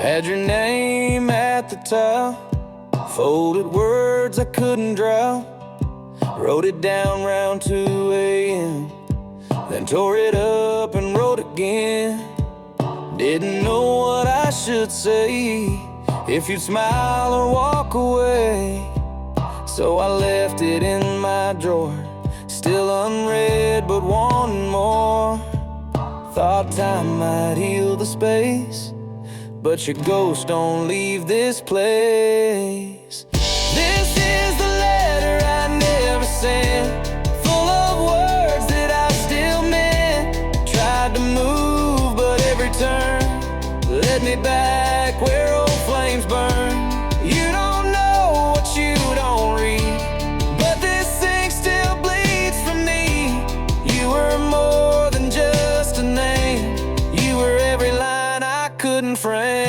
Had your name at the top, folded words I couldn't drop. Wrote it down round 2 a.m., then tore it up and wrote again. Didn't know what I should say, if you'd smile or walk away. So I left it in my drawer, still unread but wanting more. Thought time might heal the space, but your ghost don't leave this place. This is the letter I never sent, full of words that I still meant. Tried to move, but every turn led me back where old flames burn. You don't know what you don't read, but this thing still bleeds from me. You were more than just a name, you were every line I couldn't frame.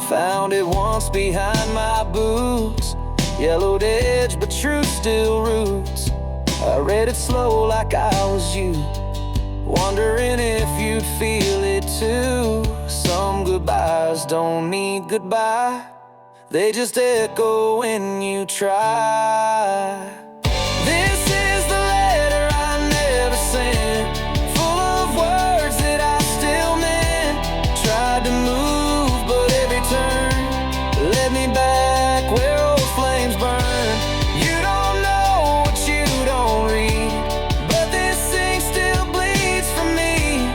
Found it once behind my boots, yellowed edge but truth still roots. I read it slow like I was you, wondering if you'd feel it too. Some goodbyes don't need goodbye, they just echo when you try. This is the letter I never sent, full of words that I still meant. Tried to move, but every turn led me back where old flames burn. You don't know what you don't read, but this thing still bleeds from me.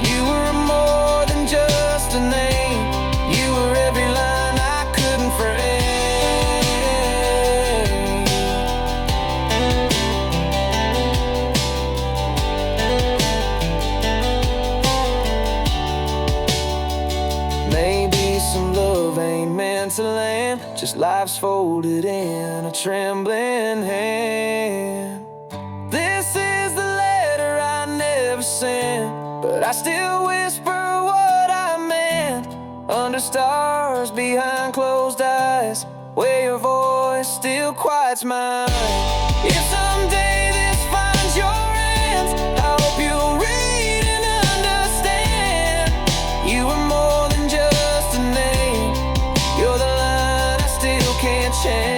You were more than just a name, you were every line I couldn't frame. Maybe some love ain't meant to land, just life's folded in a trembling hand. This is the letter I never sent, but I still whisper what I meant. Under stars, behind closed eyes, where your voice still quiets mine. If someday this finds your hands, I hope you'll read and understand. You were more than just a name, you're the line I still can't change.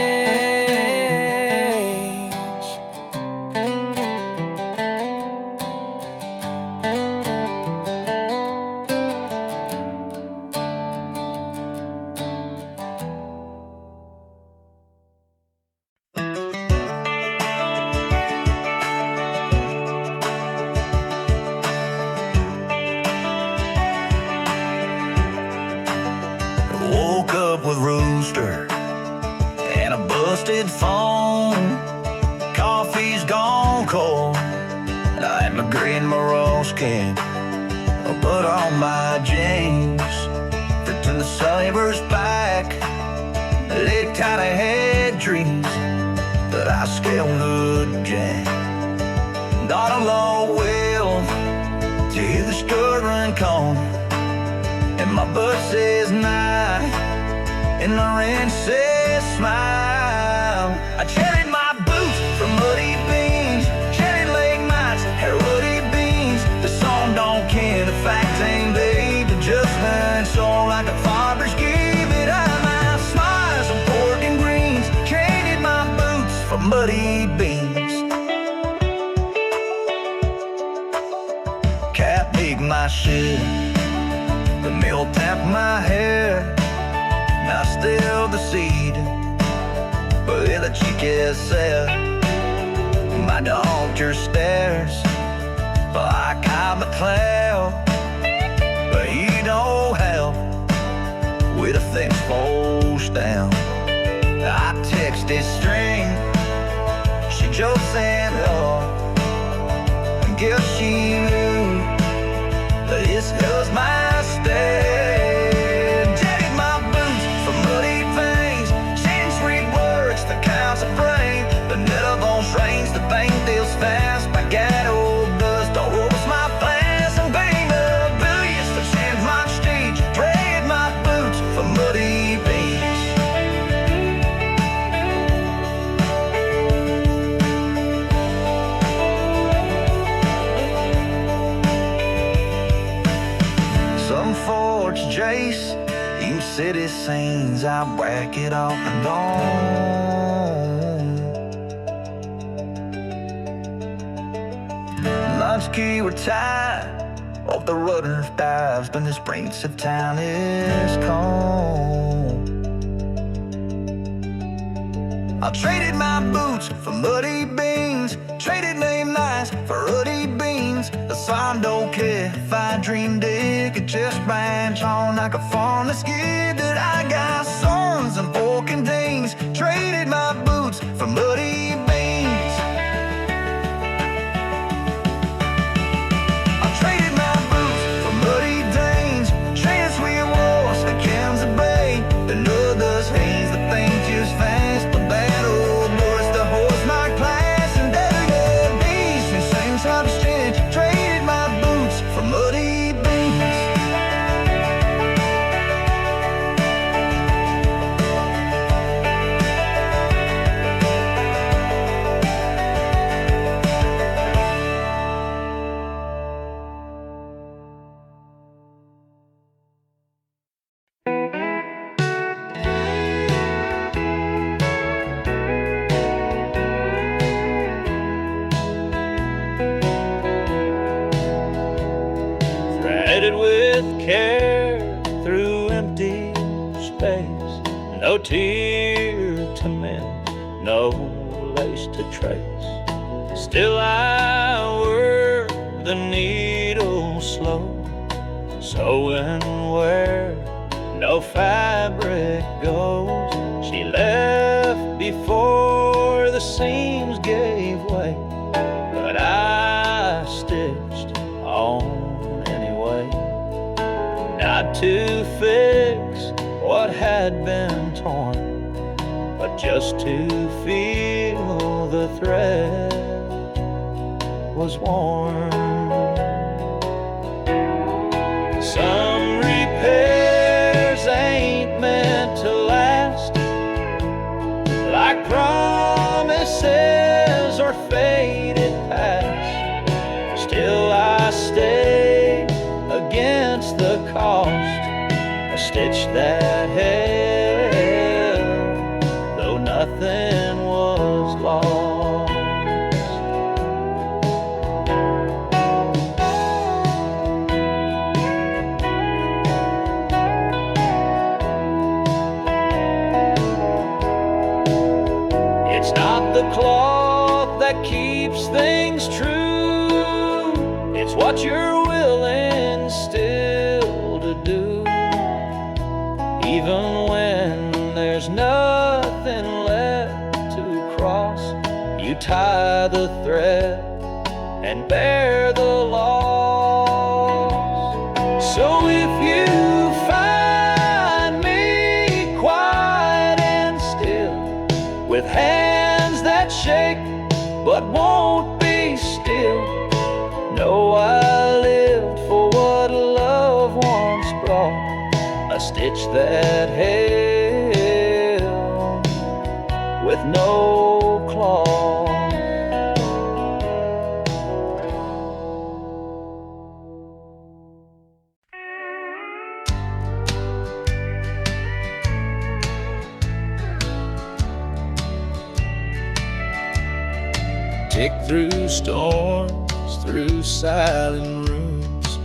Woke up with rooster and a busted phone. Coffee's gone cold. I had my green Moroskin, I put on my jeans, fit in the Saber's back. Leg tight, I had dreams, but I scaled the jack. Not a low will to hear the skirt run come, and my butt says nah, and the wrench says smile. I cherried my boots from muddy beans, cherry leg mites, hair woody beans. The song don't care, the fact ain't babe, adjustment sold like a farmer's give it. I'm out smiles and pork and greens, traded my boots for muddy beans. Cat picked my shit, the mill tapped my hair. I still the seed, but the chicken said, my doctor stares like I'm a clown, but he don't help with the things falls down. I texted string, she just said hello, I guess she knew that this was my stay. The net of those rains, the pain deals fast. My ghetto dust all over my glass, and being oblivious to change my stage, trade my boots for muddy beans. city scenes, I whack it off and on. Lunch key were tied off the rudder's dives, but this brings the town is calm. I traded my boots for muddy beans, traded lame nights for ruddy beans. The sign don't care if I dream big, it just branch on like a farmer's kid. That I got sons and fork and dames, traded my boots for muddy beans. I traded my boots for muddy dames, traded sweet walls for cans of bay, and others haze the thing just fast. But that old boy's the horse my class, and every good beast in same type of stitch, traded my boots for muddy beans. Threaded with care through empty space, no tear to mend, no lace to trace. Still I work the needle slow, sewing where no fabric goes. She left before the seams gave way, but I stitched on anyway. Not to fix what had been torn, but just to feel the thread was worn. Some repairs ain't meant to last, like promises or faded past. Still I stay against the cost, a stitch that held, though nothing was lost. It's not the cloth that keeps things true, it's what you're willing still to do. Even when there's nothing left to cross, you tie the thread and bear the loss. So if you find me quiet and still, with hands that shake but won't be still, know I lived for what love once brought, a stitch that held with no claws. Tick through storms, through silent rooms,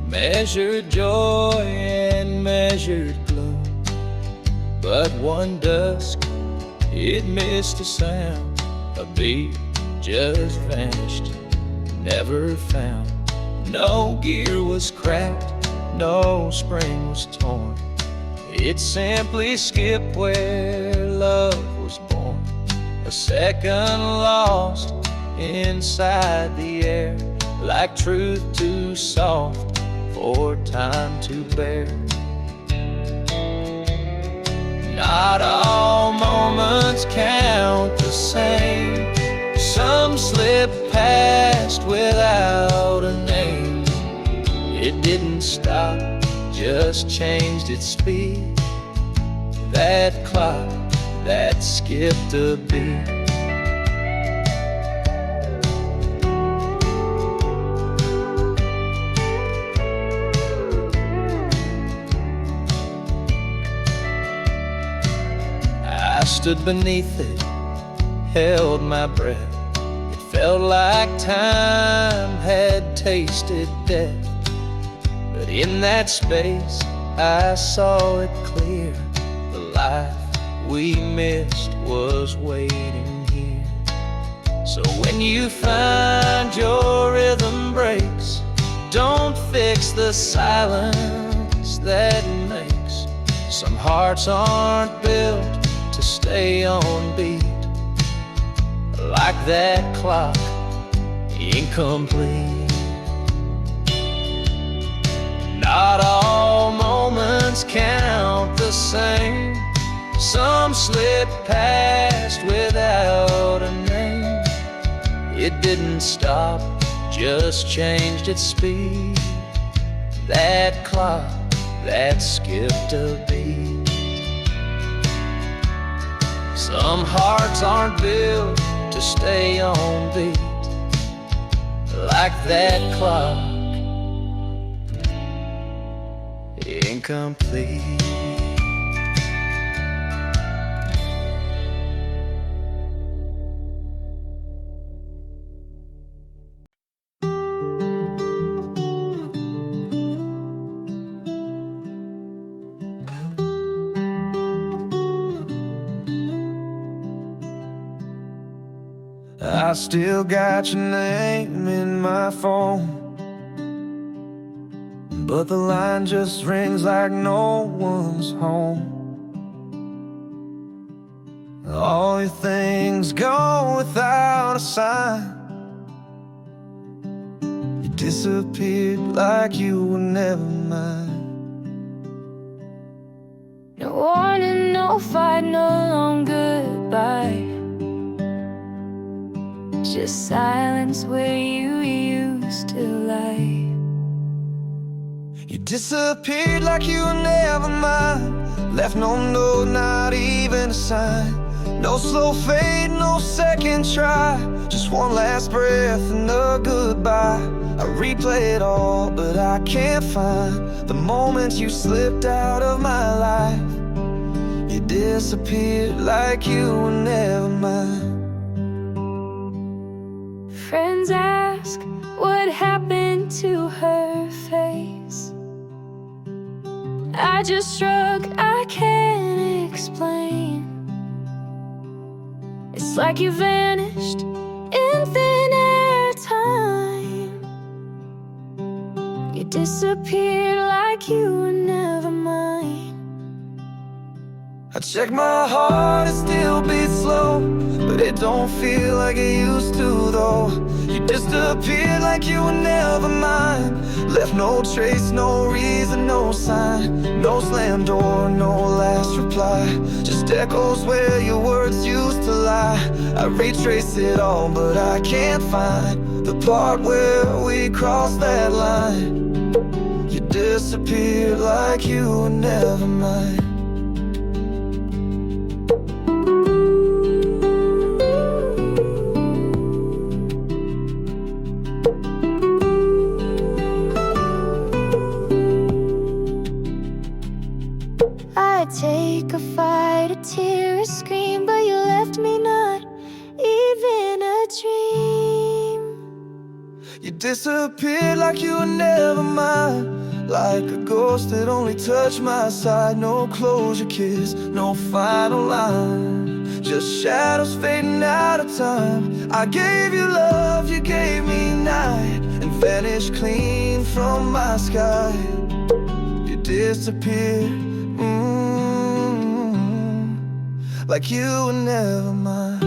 measured joy and measured gloom. But one dusk, it missed a sound, a beat just vanished, never found. No gear was cracked, no spring was torn, it simply skipped where love was born. A second lost inside the air, like truth too soft for time to bear. Not all moments count the same, some slip past without a name. It didn't stop, just changed its speed. That clock that skipped a beat. stood beneath it, held my breath. It felt like time had tasted death. But in that space, I saw it clear. The life we missed was waiting here. So when you find your rhythm breaks, don't fix the silence that makes. Some hearts aren't built to stay on beat, like that clock, incomplete. Not all moments count the same. Some slip past without a name. It didn't stop, just changed its speed. That clock that skipped a beat. Some hearts aren't built to stay on beat, like that clock, incomplete. I still got your name in my phone, but the line just rings like no one's home. All your things go without a sign. You disappeared like you were never mine. No warning, no fight, no long goodbye. Just silence where you used to lie. You disappeared like you were never mine. Left no note, not even a sign. No slow fade, no second try. Just one last breath and a goodbye. I replay it all, but I can't find the moment you slipped out of my life. You disappeared like you were never mine. Friends ask what happened to her face. I just shrug, I can't explain. It's like you vanished in thin air time. You disappeared like you were never mine. I check my heart, it still beats slow, but it don't feel like it used to though. You disappeared like you were never mine. Left no trace, no reason, no sign. No slam door, no last reply. Just echoes where your words used to lie. I retrace it all, but I can't find the part where we crossed that line. You disappeared like you were never mine. I take a fight, a tear, a scream, but you left me not even a dream. You disappeared like you were never mine. Like a ghost that only touched my side. No closure kiss, no final line. Just shadows fading out of time. I gave you love, you gave me night, and vanished clean from my sky. You disappeared, like you were never mine.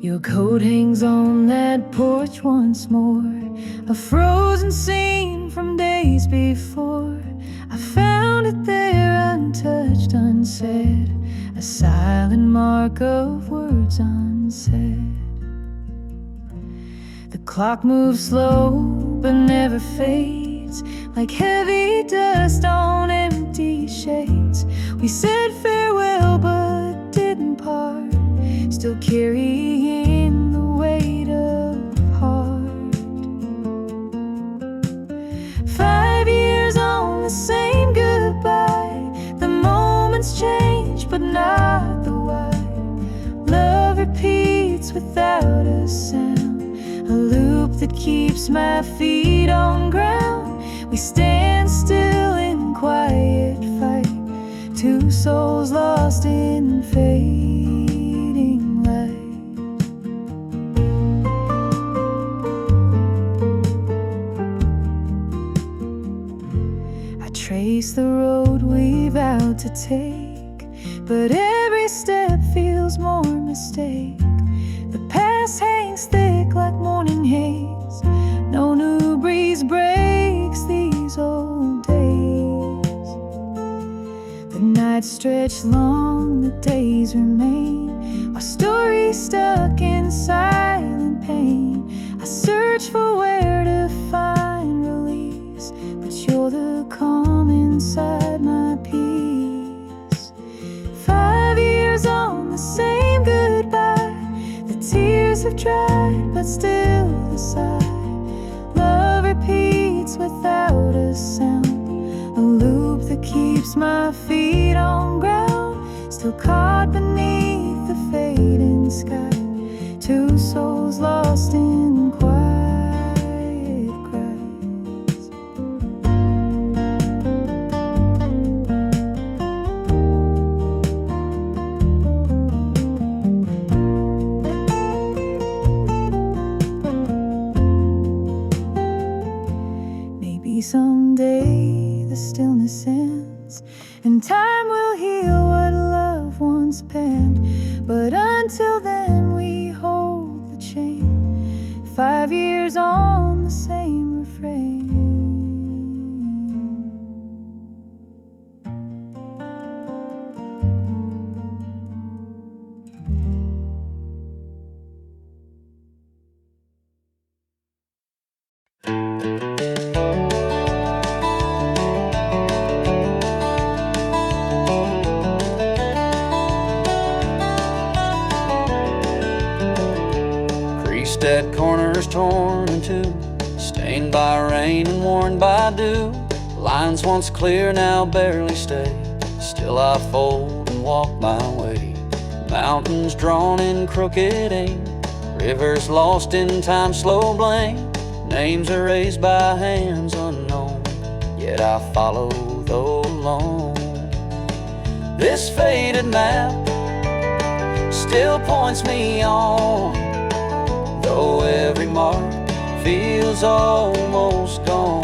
Your coat hangs on that porch once more, a frozen scene from days before. I found it there untouched, unsaid, a silent mark of words unsaid. The clock moves slow but never fades, like heavy dust on empty empty shades. We said farewell but didn't part, still carrying the weight of heart. 5 years on the same goodbye. The moments change but not the why. Love repeats without a sound, a loop that keeps my feet on ground. We stand still in quiet fight, two souls lost in fading light. I trace the road we vowed to take, but every step feels more mistake. The past hangs thick like morning haze. No new breeze breaks these old days. The nights stretch long, the days remain, our stories stuck in silent pain. I search for where to find release, but you're the calm inside my peace. 5 years on the same goodbye. The tears have dried, but still the sigh. Love repeats without a sound, a loop that keeps my feet on ground. Still caught beneath the fading sky, two souls lost in quiet cries. Maybe someday the stillness ends, and time will heal what love once penned. But until then we hold the chain, 5 years on the same refrain. That corner's torn in two, stained by rain and worn by dew. Lines once clear now barely stay, still I fold and walk my way. Mountains drawn in crooked ink, rivers lost in time's slow blame. Names erased by hands unknown, yet I follow though alone. This faded map still points me on, though every mark feels almost gone.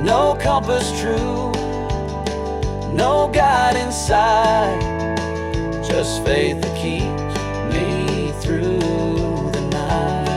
No compass true, no guide inside, just faith that keeps me through the night.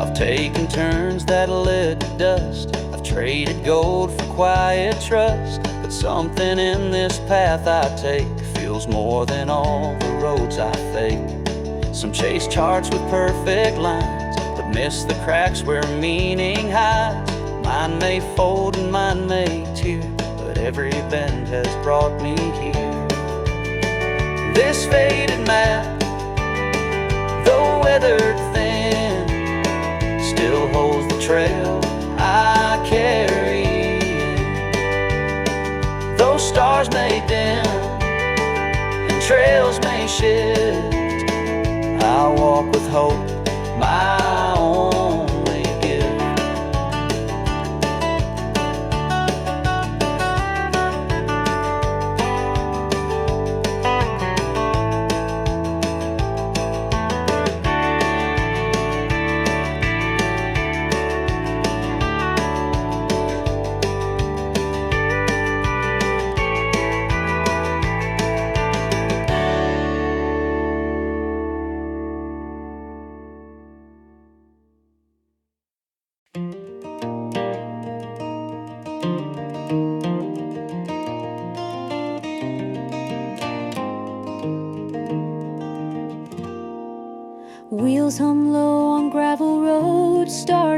I've taken turns that led to dust, traded gold for quiet trust, but something in this path I take feels more than all the roads I fake. Some chase charts with perfect lines, but miss the cracks where meaning hides. Mine may fold and mine may tear, but every bend has brought me here. This faded map, though weathered thin, still holds the trail I carry. Those stars may dim and trails may shift, I walk with hope, my only gift.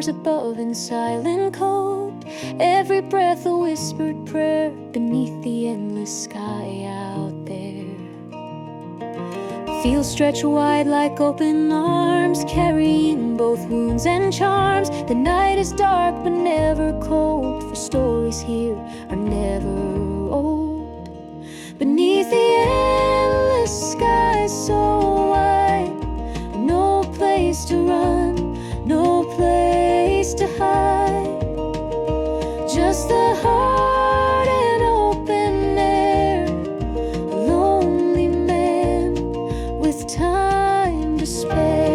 stars above in silent cold, every breath a whispered prayer beneath the endless sky out there. Fields stretch wide like open arms, carrying both wounds and charms. The night is dark but never cold, for stories here are never old. Beneath the endless sky so wide, no place to run, no place to hide. Just the heart and open air, a lonely man with time to spare.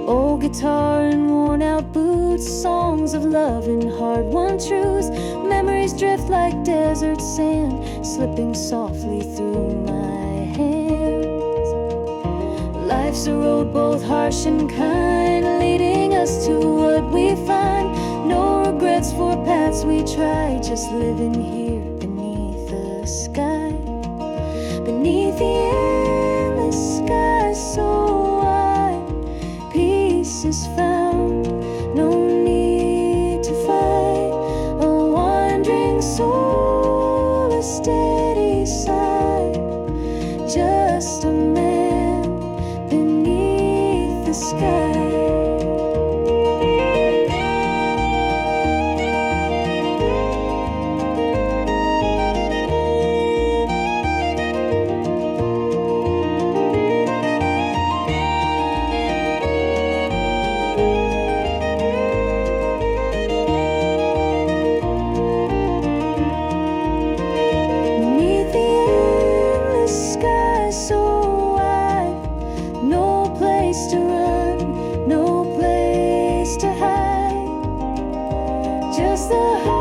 Old guitar and worn out boots, songs of love and hard-won truths. Memories drift like desert sand, slipping softly through my hands. Life's a road both harsh and kind, leading us to what we find. No regrets for paths we try, just living here beneath the sky. Beneath the endless sky so wide, peace is found, no need to fight. A wandering soul, a steady sigh, just a man beneath the sky. Beneath the endless sky so wide, no place to run, no place to hide. Just the heart